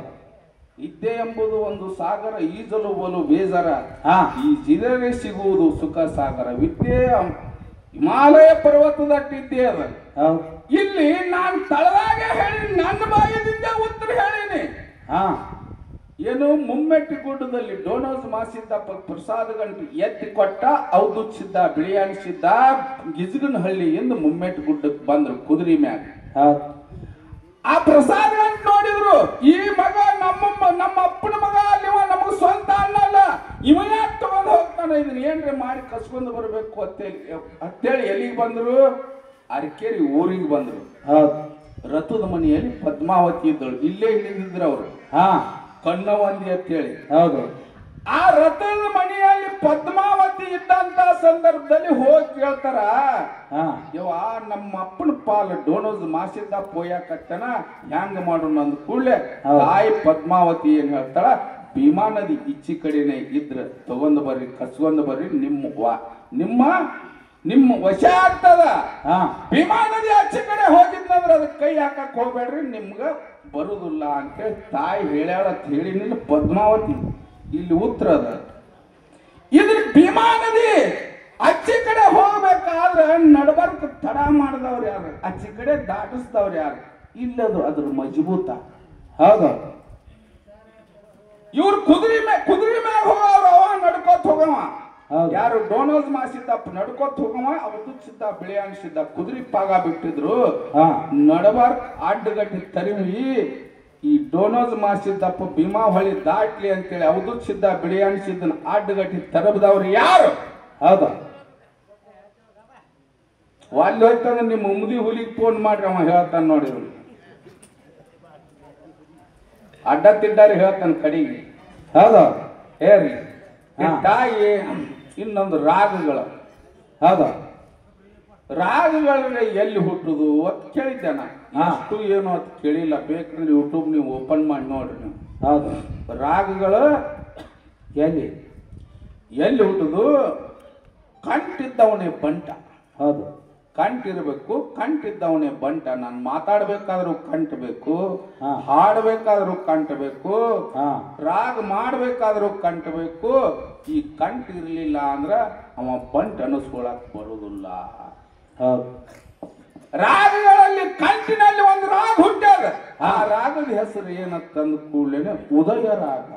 ಇದ್ದೆ ಎಂಬುದು ಒಂದು ಸಾಗರ, ಈಜಲು ಒಲು ಬೇಜಾರ. ಈ ಜಿದರೆ ಸಿಗುವುದು ಸುಖ ಸಾಗರ. ವಿದ್ಯೆ ಹಿಮಾಲಯ ಪರ್ವತದಟ್ಟಿದ್ದೆ ಅದ. ಇಲ್ಲಿ ನಾನು ತಳದಾಗ ಹೇಳಿ ನನ್ನ ಬಾಯದಿಂದ ಉತ್ತರ ಹೇಳಿನಿ. ಏನು ಮುಮ್ಮೆಟ್ಟಿ ಗುಡ್ಡದಲ್ಲಿ ಡೋನೋಸ್ ಮಾಸಿದ್ದಪ್ಪ ಪ್ರಸಾದ ಗಂಟು ಎತ್ತಿ ಕೊಟ್ಟ ಅವಧೂತ್ ಸಿದ್ಧ ಬಿಳಿ ಅನಿಸಿದ್ದ ಗಿಜಗನಹಳ್ಳಿ ಎಂದು ಮುಮ್ಮೆಟ್ಟಿ ಗುಡ್ಡಕ್ಕೆ ಬಂದ್ರು ಕುದುರೆ ಮ್ಯಾಗ. ಆ ಪ್ರಸಾದ ಗಂಟು ನೋಡಿದ್ರು, ಈ ಮಗ ನಮ್ಮ ಅಪ್ಪನ ಮಗ ಅಲ್ಲಿ ನಮಗ ಸ್ವಂತ ಅನ್ನಲ್ಲ, ಇವ ಯಾಕೆ ತಗೊಂಡು ಹೋಗ್ತಾನೆ, ಇದನ್ನ ಏನ್ರಿ ಮಾಡಿ ಕಸ್ಕೊಂಡು ಬರ್ಬೇಕು ಅಂತೇಳಿ ಎಲ್ಲಿಗೆ ಬಂದ್ರು? ಅರಕೇರಿ ಊರಿಗೆ ಬಂದ್ರು. ರಥದ ಮನೆಯಲ್ಲಿ ಪದ್ಮಾವತಿ ಇದ್ದಳು, ಇಲ್ಲೇ ಇಳಿದಿದ್ರು ಅವರು. ಕಣ್ಣವಂದಿ ಅಂತೇಳಿ. ಹೌದು, ಆ ರಥದ ಮನೆಯಲ್ಲಿ ಪದ್ಮಾವತಿ ಇದ್ದಂತ ಸಂದರ್ಭದಲ್ಲಿ ಹೋಗಿ ಕೇಳ್ತಾರ, ಯವ್ವ ನಮ್ಮ ಅಪ್ಪನ ಪಾಲು ಡೋನೋಸ್ ಮಾಸಿದ್ದ ಪೋಯಾಕತ್ತನ ಹೆಂಗ ಮಾಡೋಣ ಅಂದ ಕೂಡಲೇ ತಾಯಿ ಪದ್ಮಾವತಿ ಏನ್ ಹೇಳ್ತಾಳ, ಭೀಮಾ ನದಿ ಇಚ್ಚಿ ಕಡೆನೆ ಇದ್ರ ತಗೊಂಡ್ ಬರ್ರಿ, ಕಸ್ಕೊಂಡ್ ಬರ್ರಿ, ನಿಮ್ಮ ವಶ ಆಗ್ತದ. ಭೀಮಾ ನದಿ ಆಚೆ ಕಡೆ ಹೋಗಿದ್ನಂದ್ರ ಅದಕ್ಕೆ ಕೈ ಹಾಕಕ್ ಹೋಗ್ಬೇಡ್ರಿ, ನಿಮ್ಗ ಬರುದಿಲ್ಲ ಅಂತೇಳಿ ತಾಯಿ ಹೇಳ್ಯಾಳ ಅಂತ ಹೇಳಿ ನಿನ್ನ ಪದ್ಮಾವತಿ. ಇಲ್ಲಿ ಉತ್ತರ ಅದ. ಇದ್ರ ಭೀಮಾ ನದಿ ಅಚ್ಚಿ ಕಡೆ ಹೋಗ್ಬೇಕಾದ್ರೆ ನಡಬರ್ಕ ತಡ ಮಾಡಿದವ್ರು ಯಾರು, ಅಚ್ಚಿ ಕಡೆ ದಾಟಿಸಿದವ್ರು ಯಾರು? ಇಲ್ಲದು ಅದ್ರ ಮಜಬೂತ. ಹೌದು, ಇವ್ರು ಕುದುರೆ ಮ್ಯಾಗ ಹೋಗವ್ರು, ಅವ ನಡ್ಕೋತ ಹೋಗವ. ಯಾರು? ಡೋನೋಸ್ ಮಾಸಿದ್ದಪ್ಪ ನಡ್ಕೋತ ಹೋಗವ, ಅವಧೂತ್ ಸಿದ್ಧ ಬಿಳಿ ಅನಿಸಿದ್ದ ಕುದುರೆ ಪಾಗ ಬಿಟ್ಟಿದ್ರು. ನಡಬಾರ್ಕ್ ಅಡ್ಡಗಟ್ಟಿ ತರಿವಿ ಈ ಡೋನೋಸ್ ಮಾಸಿದ್ದಪ್ಪ ಭೀಮಾ ಹೊಳಿ ದಾಟ್ಲಿ ಅಂತೇಳಿ ಅವಧೂತ್ ಸಿದ್ಧ ಬಿಳಿ ಅನಿಸಿದ್ದನ್ನ ಅಡ್ಡಗಟ್ಟಿ ತರಬದವ್ರು ಯಾರು? ಹೌದಾ? ಅಲ್ಲಿ ಹೋಯ್ತಂದ್ರೆ ನಿಮ್ಮ ಮುದಿ ಹುಲಿಗೆ ಫೋನ್ ಮಾಡ್ರಿ, ಅವ ಹೇಳ್ತಾನ ನೋಡಿದ್ರು. ಅಡ್ಡ ತಿಡ್ಡಾರಿ ಹೇಳ್ತಾನ ಕಡೆಗೆ. ಹೌದಾ? ಹೇಳ್ರಿ. ತಾಯಿ ಇನ್ನೊಂದು ರಾಗಗಳು. ಹೌದಾ? ರಾಗಗಳ ಎಲ್ಲಿ ಹುಟ್ಟುದು ಅಂತ ಕೇಳಿದ್ದೆ ನಾ. ಅಷ್ಟು ಏನು ಅಂತ ಕೇಳಿಲ್ಲ, ಬೇಕಂದ್ರೆ ಯೂಟ್ಯೂಬ್ ನೀವು ಓಪನ್ ಮಾಡಿ ನೋಡ್ರಿ ನೀವು. ಹೌದು, ರಾಗಗಳು ಎಲ್ಲಿ ಹುಟ್ಟುದು? ಕಂಟಿದ್ದವನೇ ಬಂಟ. ಹೌದು, ಕಂಟಿರ್ಬೇಕು, ಕಂಟಿದ್ದವನೇ ಬಂಟ. ನಾನು ಮಾತಾಡ್ಬೇಕಾದ್ರೂ ಕಂಟಬೇಕು, ಹಾಡ್ಬೇಕಾದ್ರೂ ಕಂಟಬೇಕು, ರಾಗ ಮಾಡ್ಬೇಕಾದ್ರೂ ಕಂಟಬೇಕು. ಈ ಕಂಠ ಇರ್ಲಿಲ್ಲ ಅಂದ್ರ ಅವ ಬಂಟ ಅನಿಸ್ಕೊಳಕ್ ಬರುದಿಲ್ಲ. ರಾಗಗಳಲ್ಲಿ ಕಂಠಿನಲ್ಲಿ ಒಂದು ರಾಗ ಹುಟ್ಟ್ಯಾದ. ಆ ರಾಗದ ಹೆಸರು ಏನಂತಂದ ಕೂಡಲೇ ಉದಯ ರಾಗ.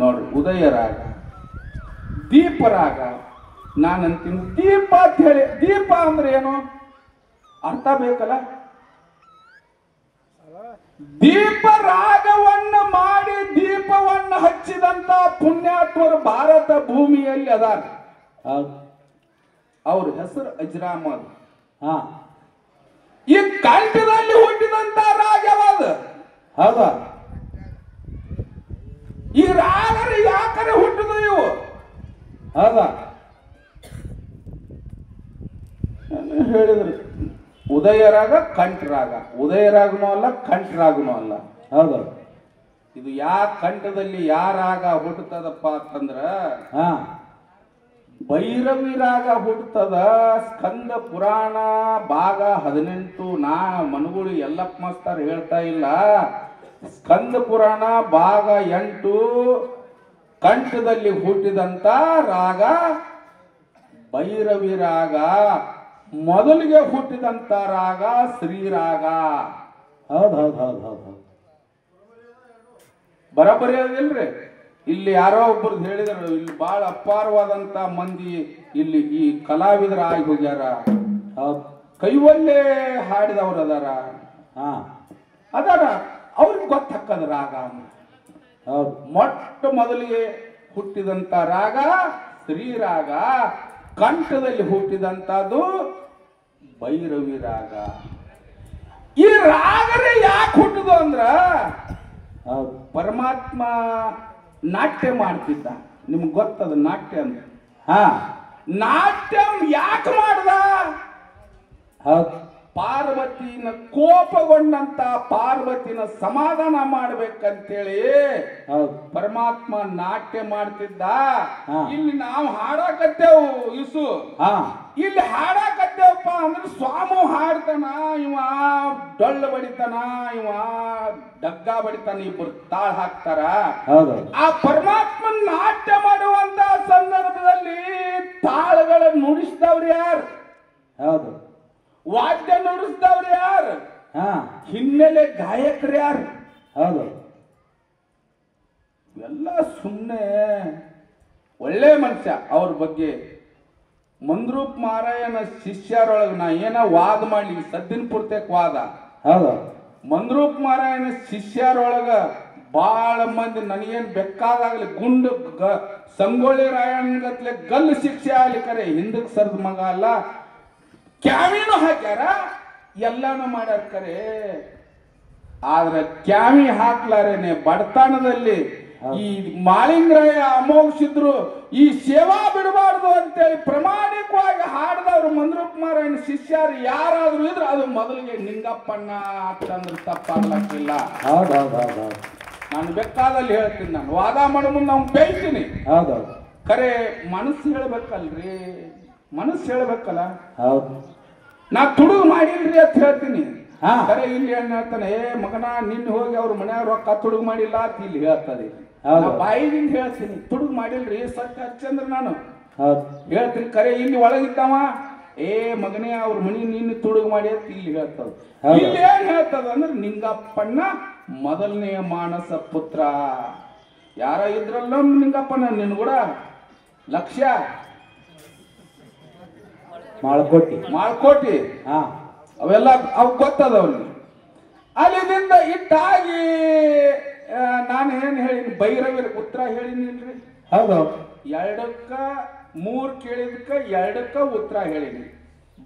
ನೋಡ್ರಿ, ಉದಯ ರಾಗ, ದೀಪ ರಾಗ. ನಾನಂತೀನಿ ದೀಪ ಅಂತ ಹೇಳಿ. ದೀಪ ಅಂದ್ರೆ ಏನು? ಅರ್ಥ ಬೇಕಲ್ಲ. ದೀಪ ರಾಗವನ್ನ ಮಾಡಿ ದೀಪವನ್ನು ಹಚ್ಚಿದಂತ ಪುಣ್ಯಾತ್ಮರು ಭಾರತ ಭೂಮಿಯಲ್ಲಿ ಅದಾರ. ಅವ್ರ ಹೆಸರು ಅಜ್ರಾಮದ್. ಈ ಕಂಠದಲ್ಲಿ ಹುಟ್ಟಿದಂತ ರಾಗ ಯಾವಾಗ? ಹೌದಾ? ಈ ರಾಗರು ಯಾಕರೆ ಹುಟ್ಟಿದ ಇವು? ಹೌದಾ? ಹೇಳಿದ್ರು ಉದಯ ರಾಗ ಕಂಠ ರಾಗ. ಉದಯ ರಾಗನೂ ಅಲ್ಲ, ಕಂಠ ರಾಗನೂ ಅಲ್ಲ. ಹೌದು. ಇದು ಯಾ ಕಂಠದಲ್ಲಿ ಯಾ ರಾಗ ಹುಟ್ಟುತ್ತದಪ್ಪ ಅಂತಂದ್ರ ಭೈರವಿ ರಾಗ ಹುಟ್ಟುತ್ತದ. ಸ್ಕಂದ ಪುರಾಣ ಭಾಗ 18. ನಾ ಮನುಗಳು ಎಲ್ಲಪ್ಪ ಮಾಸ್ತರ್ ಹೇಳ್ತಾ ಇಲ್ಲ. ಸ್ಕಂದ ಪುರಾಣ ಭಾಗ 8 ಕಂಠದಲ್ಲಿ ಹುಟ್ಟಿದಂತ ರಾಗ ಭೈರವಿ ರಾಗ. ಮೊದಲಿಗೆ ಹುಟ್ಟಿದಂತ ರಾಗ ಶ್ರೀರಾಗ. ಹೌದು ಹೌದು ಹೌದು ಹೌದು. ಬರಬರಿ ಅದಿಲ್ರಿ. ಇಲ್ಲಿ ಯಾರೋ ಒಬ್ಬರು ಹೇಳಿದ್ರು, ಇಲ್ಲಿ ಬಹಳ ಅಪಾರವಾದಂತ ಮಂದಿ ಇಲ್ಲಿ ಈ ಕಲಾವಿದರ ಆಗಿ ಹೋಗ್ಯಾರ. ಕೈವಲ್ಲೇ ಹಾಡಿದವ್ರು ಅದಾರ. ಅದಾರ, ಅವ್ರಿಗೆ ಗೊತ್ತಾಕದ ರಾಗ. ಮೊಟ್ಟ ಮೊದಲಿಗೆ ಹುಟ್ಟಿದಂತ ರಾಗ ಶ್ರೀರಾಗ. ಕಂಠದಲ್ಲಿ ಹುಟ್ಟಿದಂತದ್ದು ಭೈರವಿ ರಾಗ. ಈ ರಾಗರೇ ಯಾಕೆ ಹುಟ್ಟುದು ಅಂದ್ರ ಪರಮಾತ್ಮ ನಾಟ್ಯ ಮಾಡ್ತಿದ್ದ. ನಿಮ್ಗೆ ಗೊತ್ತದ ನಾಟ್ಯ ಅಂದ್ರೆ? ನಾಟ್ಯ ಯಾಕೆ ಮಾಡ್ದ? ಪಾರ್ವತಿನ ಕೋಪಗೊಂಡಂತ ಪಾರ್ವತಿನ ಸಮಾಧಾನ ಮಾಡ್ಬೇಕಂತೇಳಿ ಪರಮಾತ್ಮ ನಾಟ್ಯ ಮಾಡ್ತಿದ್ದ. ಇಲ್ಲಿ ನಾವು ಹಾಡಾಕತ್ತೇವು ಇಸು. ಇಲ್ಲಿ ಹಾಡಾಕತ್ತೇವಪ್ಪ ಅಂದ್ರೆ ಸ್ವಾಮಿ ಹಾಡ್ತಾನ, ಇವ ಡೊಳ್ಳು ಬಡಿತಾನ, ಇವ ಡಗ್ಗ ಬಡಿತಾನ, ಇಬ್ಬರು ತಾಳ್ ಹಾಕ್ತಾರ. ಆ ಪರಮಾತ್ಮ ನಾಟ್ಯ ಮಾಡುವಂತ ಸಂದರ್ಭದಲ್ಲಿ ತಾಳಗಳ ನುಡಿಸಿದವ್ರು ಯಾರು? ಹೌದು. ವಾದ್ಯ ನುಡಿಸಿದವ್ರು ಯಾರು? ಹಿನ್ನೆಲೆ ಗಾಯಕರು ಯಾರು? ಹೌದು. ಎಲ್ಲ ಸುಮ್ಮನೆ ಒಳ್ಳೆ ಮನುಷ್ಯ. ಅವ್ರ ಬಗ್ಗೆ ಮಂದ್ರೂಪ್ ಮಾರಾಯನ ಶಿಷ್ಯರೊಳಗೆ ನಾ ಏನ ವಾದ ಮಾಡಿ ಸದ್ದಿನ ಪೂರ್ತಕ್ ವಾದ. ಹೌದು. ಮಂದ್ರೂಪ್ ಮಾರಾಯನ ಶಿಷ್ಯರೊಳಗ ಬಾಳ ಮಂದಿ ನನಗೇನ್ ಬೇಕಾದಾಗಲಿ ಗುಂಡು ಸಂಗೊಳ್ಳಿ ರಾಯಣ್ಣಗತ್ಲೆ ಗಲ್ಲು ಶಿಕ್ಷೆ ಆಗ್ಲಿ ಕರೆ ಹಿಂದಕ್ಕೆ ಸರ್ದ ಮಗ ಅಲ್ಲ. ಕ್ಯಾಮಿನೂ ಹಾಕ್ಯಾರ, ಎಲ್ಲಾನು ಮಾಡ್ಯಾರ ಕರೆ. ಆದ್ರೆ ಕ್ಯಾಮಿ ಹಾಕ್ಲಾರೇನೆ ಬಡತನದಲ್ಲಿ ಈ ಮಾಳಿಂಗರಾಯ ಅಮೋಘಿಸಿದ್ರು ಈ ಸೇವಾ ಬಿಡಬಾರ್ದು ಅಂತೇಳಿ ಪ್ರಾಮಾಣಿಕವಾಗಿ ಹಾಡಿದವ್ರು ಮಂದ್ರೂಪ್ ಮಾರಾಯಣ ಶಿಷ್ಯರು ಯಾರಾದ್ರೂ ಇದ್ರೆ ಅದು ಮೊದಲಿಗೆ ನಿಂಗಪ್ಪಣ್ಣ ಅಂತಂದ್ರೆ ತಪ್ಪಾಗ್ಲಕ್ಕಿಲ್ಲ. ನಾನು ಬೇಕಾದಲ್ಲಿ ಹೇಳ್ತೀನಿ. ನಾನು ವಾದ ಮಾಡೋ ಮುಂದೆ ಅವ್ನು ಬೈತೀನಿ. ಖರೆ ಮನಸ್ಸು ಹೇಳ್ಬೇಕಲ್ರಿ, ಮನಸ್ಸು ಹೇಳ್ಬೇಕಲ್ಲ. ನಾ ತುಡುಗು ಮಾಡಿಲ್ರಿ ಅಂತ ಹೇಳ್ತೀನಿ. ಖರೆ ಇಲ್ಲಿ ಏನ್ ಹೇಳ್ತಾನೆ, ಏ ಮಗನ ನಿನ್ನ ಹೋಗಿ ಅವ್ರ ಮನೆಯವ್ರ ರೊಕ್ಕ ತುಡುಗು ಮಾಡಿಲ್ಲ ಅಂತ ಇಲ್ಲಿ ಹೇಳ್ತದೆ. ಬಾಯಿದಿಂದ ಹೇಳ್ತೀನಿ, ತುಡುಗು ಮಾಡಿಲ್ರಿ ಸತ್ಯ ಹಚ್ಚಂದ್ರ ನಾನು ಹೇಳ್ತೀನಿ. ಖರೆ ಇಲ್ಲಿ ಒಳಗಿದ್ದಾವ, ಏ ಮಗನೇ ಅವ್ರ ಮನಿ ನಿನ್ನ ತುಡುಗು ಮಾಡಿ ಅಂತ ಇಲ್ಲಿ ಹೇಳ್ತದ. ಇಲ್ಲಿ ಏನ್ ಹೇಳ್ತದ ಅಂದ್ರೆ ನಿಂಗಪ್ಪಣ್ಣ ಮೊದಲನೆಯ ಮಾನಸ ಪುತ್ರ. ಯಾರ ಇದ್ರಲ್ಲ ನಿಂಗಪ್ಪಣ್ಣ ನಿನ್ ಕೂಡ ಲಕ್ಷ್ಯ ಮಾಳ್ಕೋಟಿ ಅವೆಲ್ಲ ಅವ್ ಗೊತ್ತದ ಅವ್ರಿಗೆ. ಅಲ್ಲಿಂದ ಇಟ್ಟಾಗಿ ನಾನು ಏನ್ ಹೇಳಿನಿ, ಭೈರವಿ ಉತ್ತರ ಹೇಳಿನಿಲ್ರಿ. ಹೌದು. 2ಕ್ಕ 3 ಕೇಳಿದಕ್ಕ 2ಕ್ಕ ಉತ್ತರ ಹೇಳಿನಿ.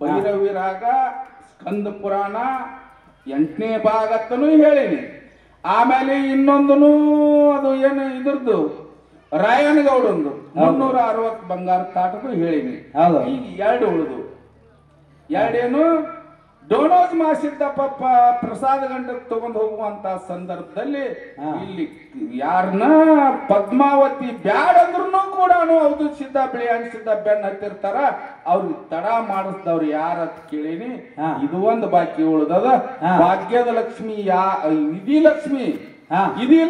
ಭೈರವಿ ರಾಗ ಸ್ಕಂದ ಪುರಾಣ 8ನೇ ಭಾಗತ್ತೂ ಹೇಳಿನಿ. ಆಮೇಲೆ ಇನ್ನೊಂದನು ಅದು ಏನು ಇದ್ರದ್ದು ರಾಯನಗೌಡಂದು 360 ಬಂಗಾರ ತಾಟದು ಹೇಳಿನಿ. ಈಗ 2 ಉಳಿದು. 2 ಏನು ಡೋನೋಜ್ ಮಾಸಿದ್ದಪ್ಪ ಪ್ರಸಾದ ಗಂಟಕ್ಕೆ ತಗೊಂಡು ಹೋಗುವಂತ ಸಂದರ್ಭದಲ್ಲಿ ಇಲ್ಲಿ ಯಾರನ್ನ ಪದ್ಮಾವತಿ ಬ್ಯಾಡ್ ಅಂದ್ರೂ ಕೂಡ ಅವ್ದು ಸಿದ್ಧ ಬಿಳಿ ಅನ್ಸಿದ್ದ ಬೆನ್ನ ಹತ್ತಿರ್ತಾರ. ಅವ್ರಿಗೆ ತಡ ಮಾಡಿಸ್ದವ್ರು ಯಾರತ್ ಕೇಳಿನಿ. ಇದು ಒಂದು ಬಾಕಿ ಉಳ್ದದ. ಭಾಗ್ಯದ ಲಕ್ಷ್ಮಿ ಇದಿ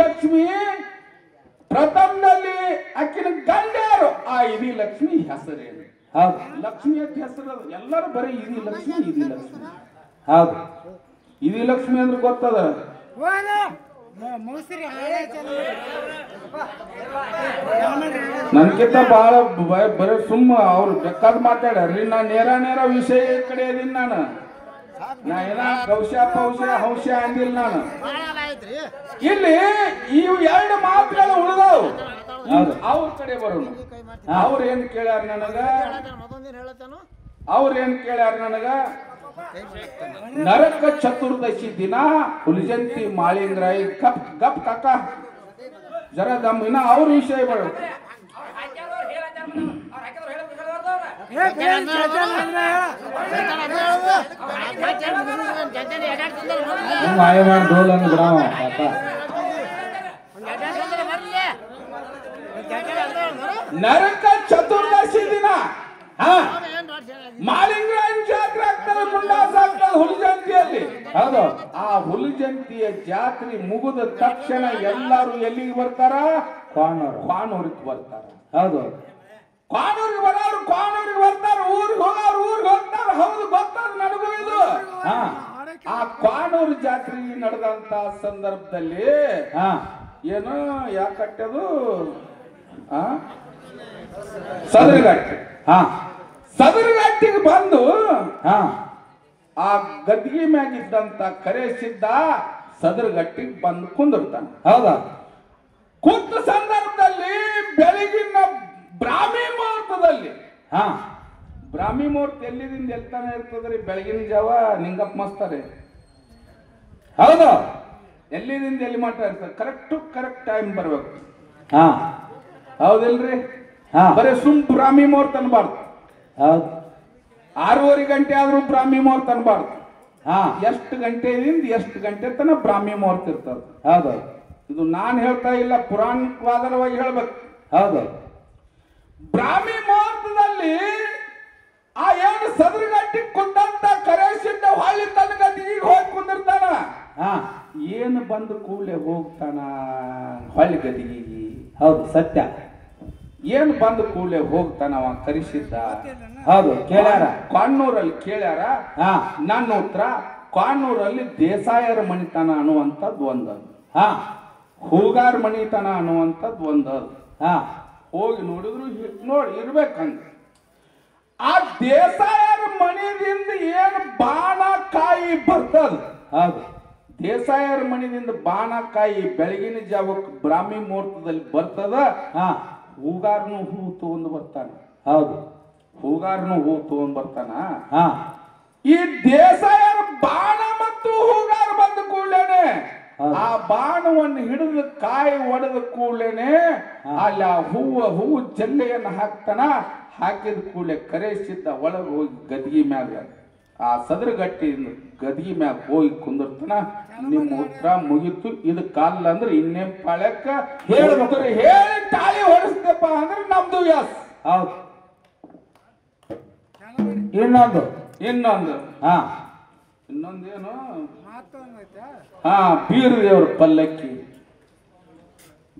ಲಕ್ಷ್ಮಿ ಪ್ರಥಮದಲ್ಲಿ ಆಕಿನ ಗಂಡ್ಯಾರು. ಆ ಇದಿ ಲಕ್ಷ್ಮಿ ಹೆಸರೇನು? ಲಕ್ಷ್ಮಿ ಅಂತ ಹೆಸರು ಎಲ್ಲರೂ ಬರೀ ಇದಿ ಲಕ್ಷ್ಮಿ ಹೌದು. ಇದಿ ಲಕ್ಷ್ಮಿ ಅಂದ್ರೆ ಗೊತ್ತದ. ನನ್ಕಿಂತ ಬಹಳ ಬರೀ ಸುಮ್ಮ ಅವ್ರು ಬೇಕಾದ್ ಮಾತಾಡ್ರಿ. ನಾ ನೇರ ವಿಷಯ ಕಡೆ ಅದೀನಿ ನಾನು. ನಾ ಏನ ಹೌಶ ಅಂದಿಲ್ಲ ನಾನು. ಇಲ್ಲಿ ಇವು ಎರಡು ಮಾತುಗಳು ಉಳಿದವು. ಅವ್ರ ಕಡೆ ಬರೋಣ. ಅವ್ರೇನ್ ಕೇಳ್ಯಾರ ನನಗ? ನರಕ ಚತುರ್ದಶಿ ದಿನ ಹುಲಿಜಂತಿ ಮಾಳಿಂಗ್ರಾಯಿ ಗಪ್ ಕಾಕ ಜರ ದಮ್ಮಿನ ಅವ್ರ ವಿಷಯ ಬರೋ. ನರಕ ಚತುರ್ದಶಿ ದಿನ ಮಾಲಿಂಗರಾಯನ ಜಾತ್ರೆ ಆಗ್ತದೆ, ಮುಂಡಾಸ ಆಗ್ತದೆ ಹುಲಿಜಂತಿಯಲ್ಲಿ. ಹೌದು. ಆ ಹುಲಿಜಂತಿಯ ಜಾತ್ರೆ ಮುಗಿದ ತಕ್ಷಣ ಎಲ್ಲರೂ ಎಲ್ಲಿಗೆ ಬರ್ತಾರ? ಕ್ವಾನೂರಿಗೆ ಬರ್ತಾರ. ಹೌದು. ಕ್ವಾನೂರಿಗೆ ಬರ್ತಾರ. ಊರಿಗೆ ಹೋಗ್ತಾರ. ಹೌದು, ಗೊತ್ತಾರ ನನಗೂ ಇದು. ಆ ಕ್ವಾನೂರು ಜಾತ್ರೆ ನಡೆದಂತ ಸಂದರ್ಭದಲ್ಲಿ ಏನು ಯಾಕಟ್ಟದು ಸದರಗಟ್ಟಿಗೆ ಬಂದು ಆ ಗದ್ದಿಗೆ ಮ್ಯಾಗಿದ್ದಂತ ಕರೆಸಿದ್ದ ಸದರಗಟ್ಟಿಗೆ ಬಂದು ಕುಂದಿರ್ತಾನೆ. ಹೌದಾ? ಕುಂತ ಸಂದರ್ಭದಲ್ಲಿ ಬೆಳಗಿನ ಬ್ರಾಹ್ಮಿ ಮುಹೂರ್ತದಲ್ಲಿ ಬ್ರಾಹ್ಮಿ ಮುಹೂರ್ತ ಎಲ್ಲಿದಿಂದ ಎಲ್ತಾನೆ ಇರ್ತದ್ರಿ? ಬೆಳಗಿನ ಜಾವ ನಿಂಗಪ್ಪ ಮಸ್ತಾರೆ. ಹೌದು. ಎಲ್ಲಿದಿಂದ ಎಲ್ಲಿ ಮಾಡ್ತಾ ಇರ್ತಾರೆ? ಕರೆಕ್ಟ್ ಟೈಮ್ ಬರ್ಬೇಕು. ಹೌದಿಲ್ರಿ? ಬರೀ ಬ್ರಾಹ್ಮಿ ಮುಹೂರ್ತ ಅನ್ಬಾರ್ದು. 6:30 ಗಂಟೆ ಆದ್ರೂ ಬ್ರಾಹ್ಮಿ ಮುಹೂರ್ತ ಅನ್ಬಾರ್ದು. ಎಷ್ಟು ಗಂಟೆಯಿಂದ ಎಷ್ಟು ಗಂಟೆ ತನಕ ಬ್ರಾಹ್ಮಿ ಮುಹೂರ್ತ ಇರ್ತದ. ಹೌದು. ಇದು ನಾನು ಹೇಳ್ತಾ ಇಲ್ಲ, ಪುರಾಣವಾದರವಾಗಿ ಹೇಳ್ಬೇಕು. ಹೌದು. ಬ್ರಾಹ್ಮಿ ಮುಹೂರ್ತದಲ್ಲಿ ಆ ಏನು ಸದರಗಟ್ಟಿಗೆ ಕುಂದಂತ ಕರೆಸಿದ್ದ ಹೊಳ್ಳಿ ತನ್ನ ಗದ್ದಿಗೆ ಹೋಗಿ ಕುಂದಿರ್ತಾನ. ಏನು ಬಂದು ಕೂಡಲೇ ಹೋಗ್ತಾನ ಹೊಳ್ಳಿ ಗದ್ದಿಗೆ. ಹೌದು, ಸತ್ಯ. ಏನು ಬಂದು ಕೂಡಲೇ ಹೋಗ್ತಾನವ ಕರೆಸಿದ್ದ. ಹೌದು, ಕೇಳ್ಯಾರ. ಕ್ವಾನೂರಲ್ಲಿ ಕೇಳ್ಯಾರ. ನನ್ನ ಉತ್ತರ ಕ್ವಾನೂರಲ್ಲಿ ದೇಸಾಯರ ಮಣಿತನ ಅನ್ನುವಂಥದ್ದು ಒಂದದು. ಹೂಗಾರ್ ಮಣಿತನ ಅನ್ನುವಂಥದ್ದು ಒಂದದು. ಹೋಗಿ ನೋಡಿದ್ರು ನೋಡಿ ಇರ್ಬೇಕಂಗ. ಆ ದೇಸಾಯರ ಮಣಿದಿಂದ ಏನು ಬಾಣಕಾಯಿ ಬರ್ತದ. ಹೌದು. ದೇಸಾಯರ ಮಣಿದಿಂದ ಬಾಣಕಾಯಿ ಬೆಳಗಿನ ಜಾವಕ್ಕೆ ಬ್ರಾಹ್ಮಿ ಮುಹೂರ್ತದಲ್ಲಿ ಬರ್ತದ. ಹೂಗಾರನು ಹೂ ತಗೊಂಡು ಬರ್ತಾನ. ಹೌದು. ಹೂಗಾರನು ಹೂ ತಗೊಂಡ್ ಬರ್ತಾನ. ಈ ದೇಸಾಯರ ಬಾಣ ಮತ್ತು ಹೂಗಾರ ಬಂದ ಕೂಡಲೇನೆ ಆ ಬಾಣವನ್ನು ಹಿಡಿದು ಕಾಯಿ ಒಡೆದ ಕೂಡಲೇನೆ ಅಲ್ಲಿ ಆ ಹೂವು ಜಲ್ಲೆಯನ್ನು ಹಾಕ್ತಾನ. ಹಾಕಿದ ಕೂಡಲೇ ಕರೆಸಿದ್ದ ಒಳಗೆ ಹೋಗಿ ಗದ್ಗಿ ಮ್ಯಾಗ ಆ ಸದರಗಟ್ಟಿಯಿಂದ ಗದ್ಗಿ ಮ್ಯಾಗ ಹೋಗಿ ಕುಂದಿರ್ತಾನ. ನಿಮ್ಮ ಉತ್ತರ ಮುಗಿತು. ಇದು ಕಾಲ ಅಂದ್ರೆ ಇನ್ನೇನ್ ಪಾಳ್ಯಕ್ಕ ಹೇಳ್ಬೇಕು. ಹೇಳಿ ತಾಳಿ ಹೊಡಿಸ್ತೇಪ ಅಂದ್ರೆ ನಮ್ದು ವ್ಯಾಸ್. ಹೌದು. ಇನ್ನೊಂದೇನು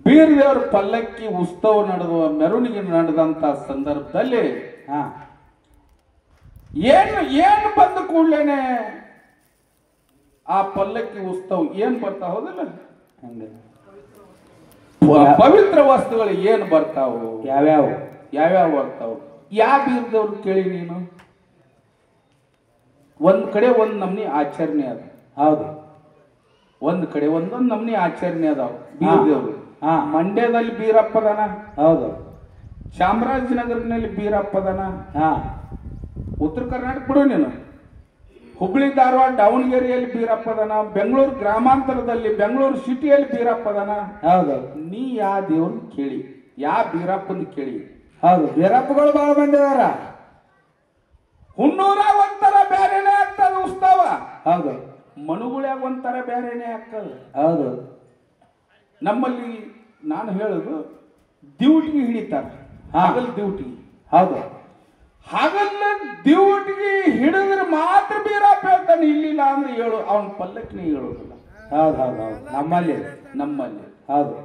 ಬೀರದೇವ್ರ ಪಲ್ಲಕ್ಕಿ ಉತ್ಸವ ನಡೆದುವ ಮೆರವಣಿಗೆ ನಡೆದಂತ ಸಂದರ್ಭದಲ್ಲಿ ಏನು ಬಂದ ಕೂಡಲೇನೆ ಆ ಪಲ್ಲಕ್ಕಿ ಉತ್ಸವ ಏನ್ ಬರ್ತಾವ? ಹೌದಿಲ್ಲ? ಪವಿತ್ರ ವಸ್ತುಗಳು ಏನು ಬರ್ತಾವು? ಯಾವ್ಯಾವ ಬರ್ತಾವು? ಯಾವ ಬೀರದೇವ್ರು ಕೇಳಿ ನೀನು? ಒಂದ್ ಕಡೆ ಒಂದ್ ನಮ್ನಿ ಆಚರಣೆ ಅದ. ಹೌದು. ಒಂದ್ ಕಡೆ ಒಂದೊಂದ್ ನಮ್ನಿ ಆಚರಣೆ ಅದಾವ ಬೀರದೇವ್ರು. ಮಂಡ್ಯದಲ್ಲಿ ಬೀರಪ್ಪದನ. ಹೌದು. ಚಾಮರಾಜನಗರನಲ್ಲಿ ಬೀರಪ್ಪದನ. ಉತ್ತರ ಕರ್ನಾಟಕ ಬಿಡು ನೀನು. ಹುಬ್ಳಿ ಧಾರವಾಡ ದಾವಣಗೆರೆಯಲ್ಲಿ ಬೀರಪ್ಪದನ. ಬೆಂಗಳೂರು ಗ್ರಾಮಾಂತರದಲ್ಲಿ ಬೆಂಗಳೂರು ಸಿಟಿಯಲ್ಲಿ ಬೀರಪ್ಪದನ. ಹೌದು. ನೀ ಯಾವ ದೇವ್ರನ್ನ ಕೇಳಿ, ಯಾವ ಬೀರಪ್ಪಂದು ಕೇಳಿ. ಹೌದು. ಬೀರಪ್ಪಗಳು ಬಹಳ ಬಂದಿದಾರ. ಹುಣ್ಣೂರಾಗ ಒಂಥರ ಬೇರೆನೆ ಆಗ್ತದ ಉತ್ಸವ. ಹೌದು. ಮನುಗುಳ್ಯಾಗ ಒಂಥರ ಬೇರೆನೆ ಆಗ್ತದ. ಹೌದು. ನಮ್ಮಲ್ಲಿ ನಾನು ಹೇಳುದು ಡ್ಯೂಟಿಗೆ ಹಿಡಿತಾರೆ. ಹಗಲ್ ಡ್ಯೂಟಿ. ಹೌದು. ಹಗಲ್ಲ ಡ್ಯೂಟಿಗೆ ಹಿಡಿದ್ರೆ ಮಾತ್ರ ಬೀರಪ್ಪ ಹೇಳ್ತಾನೆ. ಇಲ್ಲಿಲ್ಲ ಅಂದ್ರೆ ಹೇಳು ಅವನ ಪಲ್ಲಕ್ಕಿನೇ ಹೇಳೋದಿಲ್ಲ. ಹೌದು. ನಮ್ಮಲ್ಲಿ ಹೌದು.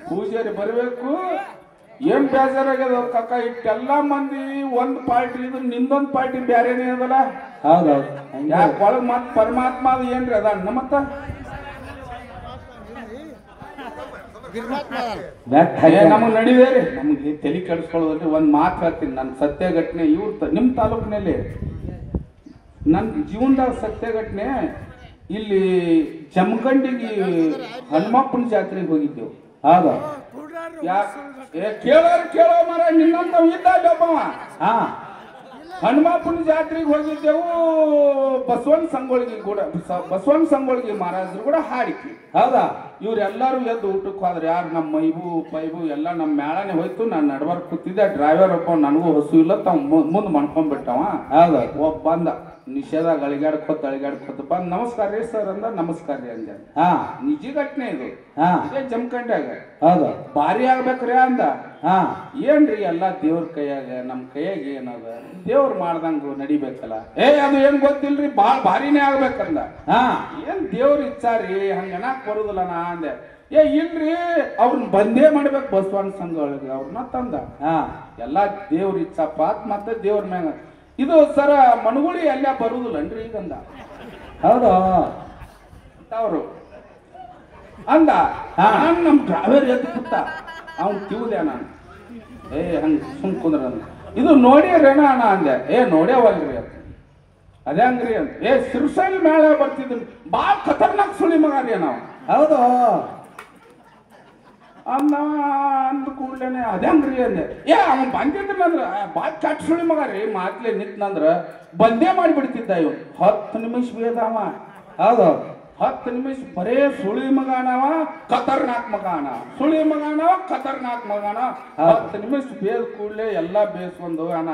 ಪೂಜಾರಿ ಬರಬೇಕು. ಏನ್ ಬೇಜಾರಾಗ್ಯದ ಕಾಕ, ಇಷ್ಟೆಲ್ಲಾ ಮಂದಿ ಒಂದ್ ಪಾರ್ಟಿ ಇದ್ರೆ ನಿಂದೊಂದ್ ಪಾರ್ಟಿ ಬ್ಯಾರೇನೇ ಅದಲ್ಲ. ಹೌದೌದು. ಯಾಕೆ ಒಳಗ್ ಮತ್ ಪರಮಾತ್ಮ ಅದು ಏನ್ರಿ ಅದ ಮತ್ತ ನಮಗ್ ನಡಿದೇರಿ. ನಮ್ಗೆ ತಲೆ ಕೆಡಿಸ್ಕೊಳ್ಳೋದ್ರಿ. ಒಂದ್ ಮಾತು ಹೇಳ್ತೀನಿ, ನನ್ನ ಸತ್ಯ ಘಟನೆ. ಇವ್ರ ನಿಮ್ ತಾಲೂಕಿನಲ್ಲಿ ನನ್ನ ಜೀವನದಾಗ ಸತ್ಯ ಘಟನೆ. ಇಲ್ಲಿ ಜಮಖಂಡಿಗೆ ಹನುಮಪ್ಪನ ಜಾತ್ರೆಗೆ ಹೋಗಿದ್ದೆವು. ಹೌದು. ಕೇಳೋ ಮರ ನಿನ್ನಂತ ಇದ್ದವ. ಹನುಮಪ್ಪನ ಜಾತ್ರೆಗೆ ಹೋಗಿದ್ದೆವು. ಬಸವಣ್ಣ ಸಂಗೊಳ್ಗಿ ಮಹಾರಾಜರು ಕೂಡ ಹಾಡಿಕೆ. ಹೌದಾ? ಇವ್ರೆಲ್ಲರೂ ಎದ್ದು ಊಟಕ್ಕೆ ಹೋದ್ರೆ ಯಾರು ನಮ್ಮ ಮೈಬು ಪೈಬು ಎಲ್ಲ ನಮ್ಮ ಮೇಳನೆ ಹೋಯ್ತು. ನಾನು ನಡ್ಬಾರ್ದು ಕೂತಿದ್ದೆ. ಡ್ರೈವರ್ ಒಬ್ಬ ನನಗೂ ಹಸು ಇಲ್ಲ ತಾವ್ ಮುಂದೆ ಮಾಡ್ಕೊಂಡ್ಬಿಟ್ಟವ. ಹೌದಾ? ಒಬ್ಬ ಬಂದ ನಿಷೇಧ ಅಳಿಗಾಡ್ಕೊತ ಬಂದ್ ನಮಸ್ಕಾರ ರೀ ಸರ್ ಅಂದ. ನಮಸ್ಕಾರ ರೀ ಅಂದ. ನಿಜ ಘಟನೆ ಇದು. ಇದೇ ಜಮಖಂಡ್ಯಾಗ. ಹೌದು. ಭಾರಿ ಆಗ್ಬೇಕ್ರಿ ಅಂದ. ಏನ್ರಿ ಎಲ್ಲಾ ದೇವ್ರ ಕೈಯಾಗ, ನಮ್ ಕೈಯಾಗ ಏನದ, ದೇವ್ರ ಮಾಡ್ದಂಗ ನಡಿಬೇಕಲ್ಲ. ಅದು ಏನ್ ಗೊತ್ತಿಲ್ರಿ, ಭಾರಿನೇ ಆಗ್ಬೇಕಂದ. ಏನ್ ದೇವ್ರ ಇಚ್ಛಾರಿ, ಹಂಗನಕ್ ಬರುದಿಲ್ಲ ನಾ ಅಂದೆ. ಇಲ್ರಿ ಅವ್ರನ್ನ ಬಂದೇ ಮಾಡ್ಬೇಕು ಬಸವಣ್ಣ ಸಂಘ ಒಳಗೆ ಅವ್ರನ್ನ ತಂದ. ಎಲ್ಲಾ ದೇವ್ರ ಇಚ್ಛಾಪ ಮತ್ತೆ ದೇವ್ರ ಮ್ಯಾಗ ಇದು ಸರ ಮನುಗುಳಿ ಎಲ್ಲ ಬರುದಿಲ್ಲನ್ರಿ ಈಗಂದ. ಹೌದು ಅವರು ಅಂದ. ನಮ್ ಡ್ರೈವರ್ ಎದ್ದು ಕೂತ ಅವ್ನ್ ತಿಳ್ದೆ ನಾನು. ಹಂಗ ಸುಮ್ ಕುಂದ್ರ ಇದು ನೋಡ್ಯಾರೇನ ಅಣ್ಣ ಅಂದೆ. ನೋಡ್ಯಾವಲ್ರಿ ಅಂತ. ಅದೇ ಹಂಗ್ರಿ ಅಂತ. ಸಿರ್ಸೈಲ್ ಮೇಳ ಬರ್ತಿದ್ರು ಬಾಳ ಖತರ್ನಾಕ್ ಸುಳಿ ಮಗ ರೀ ನಾವು. ಹೌದು ಅಂದ ಕೂಡ್ಲೇನೆ ಅದೇ ಹಂಗ್ರಿ ಅಂದೆ. ಅವ್ನು ಬಂದಿದ್ರಂದ್ರ ಬಾಳ್ ಚಟ್ ಸುಳಿ ಮಗ ರೀ. ಮಾತ್ಲೆ ನಿಂತ್ನಂದ್ರ ಬಂದೇ ಮಾಡಿಬಿಡ್ತಿದ್ದ ಇವ್. 10 ನಿಮಿಷ ಬೇದಾವ. ಹೌದು. 10 ನಿಮಿಷ ಬರೇ ಸುಳಿ ಮಗನವ, ಖತರ್ನಾಕ್ ಮಗನ. ಸುಳಿ ಮಗನವ, ಖತರ್ನಾಕ್ ಮಗನ. 10 ನಿಮಿಷ ಬೇದ ಕೂಡ್ಲೆ ಎಲ್ಲಾ ಬೇಸ್ಕೊಂಡು ಅಣ್ಣ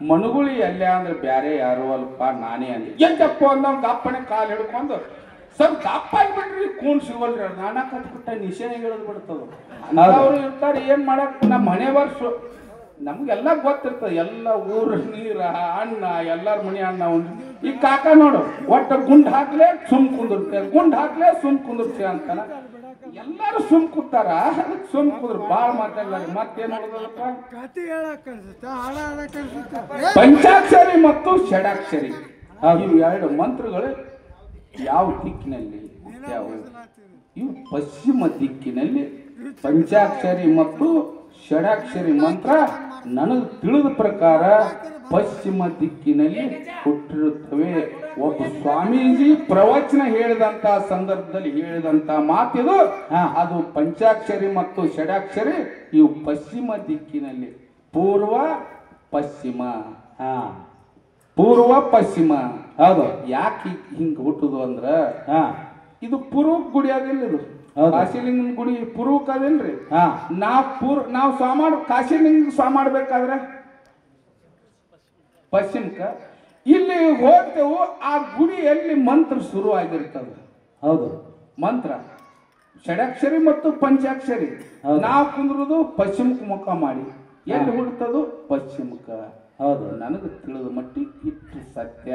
ಮನುಗುಳಿ ಎಲ್ಲೇ ಅಂದ್ರೆ ಬ್ಯಾರೆ ಯಾರು ಅಲ್ಪ ನಾನೇ ಅಂದೆ. ಎಂತಪ್ಪ ಅಂದ ಗಪ್ಪನೆ ಕಾಲು ಹಿಡ್ಕೊಂಡು ಸ್ವಲ್ಪ ದಪ್ಪ ಆಗಿಬಿಟ್ರಿ. ಕೂಣ್ ಸಿಗಲ್ರಿ. ನಾನಾ ಕತ್ಬಿಟ್ಟ ನಿಶೇನೆ ಇಳಿದ್ ಬಿಡ್ತದ. ಅವ್ರು ಇರ್ತಾರೆ ಏನ್ ಮಾಡಕ್. ನಮ್ಮ ಮನೆ ವರ್ಷ ನಮ್ಗೆಲ್ಲ ಗೊತ್ತಿರ್ತದ. ಎಲ್ಲ ಊರ ನೀರ ಅಣ್ಣ ಎಲ್ಲಾರ ಮನೆ ಅಣ್ಣ ಉಂಡು. ಈ ಕಾಕ ನೋಡು ಒಟ್ಟ ಗುಂಡ್ ಹಾಕ್ಲೆ ಸುಮ್ ಕುಂದಿರ್ತೇವೆ, ಗುಂಡ್ ಹಾಕ್ಲೆ ಸುಮ್ ಕುಂದಿರ್ತೇವೆ ಅಂತಾನ. ಎಲ್ಲಾರು ಸುಮ್ ಕೂತಾರ. ಸುಮ್ ಕುಂದ್ರು ಬಾಳ್ ಮಾತಾಡ್ಲಾರ. ಮತ್ತೇನ್ ಮಾಡೋದಪ್ಪ, ಪಂಚಾಕ್ಷರಿ ಮತ್ತು ಷಡಾಕ್ಷರಿ ಇವು 2 ಮಂತ್ರಗಳು ಯಾವ ದಿಕ್ಕಿನಲ್ಲಿ ಯಾವ? ಇವು ಪಶ್ಚಿಮ ದಿಕ್ಕಿನಲ್ಲಿ ಪಂಚಾಕ್ಷರಿ ಮತ್ತು ಷಡಾಕ್ಷರಿ ಮಂತ್ರ ನನಗೆ ತಿಳಿದ ಪ್ರಕಾರ ಪಶ್ಚಿಮ ದಿಕ್ಕಿನಲ್ಲಿ ಹುಟ್ಟಿರುತ್ತವೆ. ಒಬ್ಬ ಸ್ವಾಮೀಜಿ ಪ್ರವಚನ ಹೇಳಿದಂತ ಸಂದರ್ಭದಲ್ಲಿ ಹೇಳಿದಂತ ಮಾತಿದು. ಅದು ಪಂಚಾಕ್ಷರಿ ಮತ್ತು ಷಡಾಕ್ಷರಿ ಇವು ಪಶ್ಚಿಮ ದಿಕ್ಕಿನಲ್ಲಿ. ಪೂರ್ವ ಪಶ್ಚಿಮ. ಪೂರ್ವ ಪಶ್ಚಿಮ. ಹೌದು. ಯಾಕೆ ಹಿಂಗ ಹುಟ್ಟುದು ಅಂದ್ರ ಇದು ಪೂರ್ವಕ್ ಗುಡಿ ಅದಿಲ್ಲ. ಇದು ಕಾಶಿಲಿಂಗನ ಗುಡಿ ಪೂರ್ವಕ್ ಅದಿಲ್ರಿ. ನಾವು ಕಾಶಿಲಿಂಗ ಸ್ವಾ ಮಾಡ್ಬೇಕಾದ್ರೆ ಪಶ್ಚಿಮಕ್ಕ. ಇಲ್ಲಿ ಹೋಗ್ತೇವು. ಆ ಗುಡಿಯಲ್ಲಿ ಮಂತ್ರ ಶುರು ಆಗಿರ್ತದ. ಹೌದು. ಮಂತ್ರ ಷಡಾಕ್ಷರಿ ಮತ್ತು ಪಂಚಾಕ್ಷರಿ. ನಾವು ಕುಂದ್ರುದು ಪಶ್ಚಿಮಕ್ಕೆ ಮುಖ ಮಾಡಿ. ಎಲ್ಲಿ ಹುಡ್ತದು? ಪಶ್ಚಿಮಕ್ಕ. ಹೌದು. ನನಗೆ ತಿಳಿದ ಮಟ್ಟಿಗೆ ಇಟ್ಟು ಸತ್ಯ.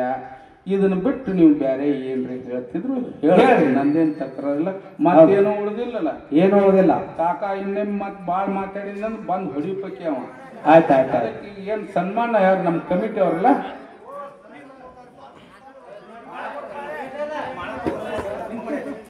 ಇದನ್ನ ಬಿಟ್ಟು ನೀವು ಬೇರೆ ಏನ್ರಿ ಹೇಳ್ತಿದ್ರು ಹೇಳಿ, ನಂದೇನ್ ತಕರಾರಿಲ್ಲ. ಮತ್ತೇನೋ ಉಳಿದಿಲ್ಲಲ್ಲ. ಏನು ಉಳಿದಿಲ್ಲ. ಕಾಕ ಇನ್ನೇ ಮತ್ ಬಾಳ್ ಮಾತಾಡಿದ ಬಂದ್ ಹೊಡಿಪಕ್ಕೆ ಅವ. ಆಯ್ತಾಯ್ತು. ಏನ್ ಸನ್ಮಾನ ಯಾರು ನಮ್ಮ ಕಮಿಟಿ ಅವ್ರಲ್ಲ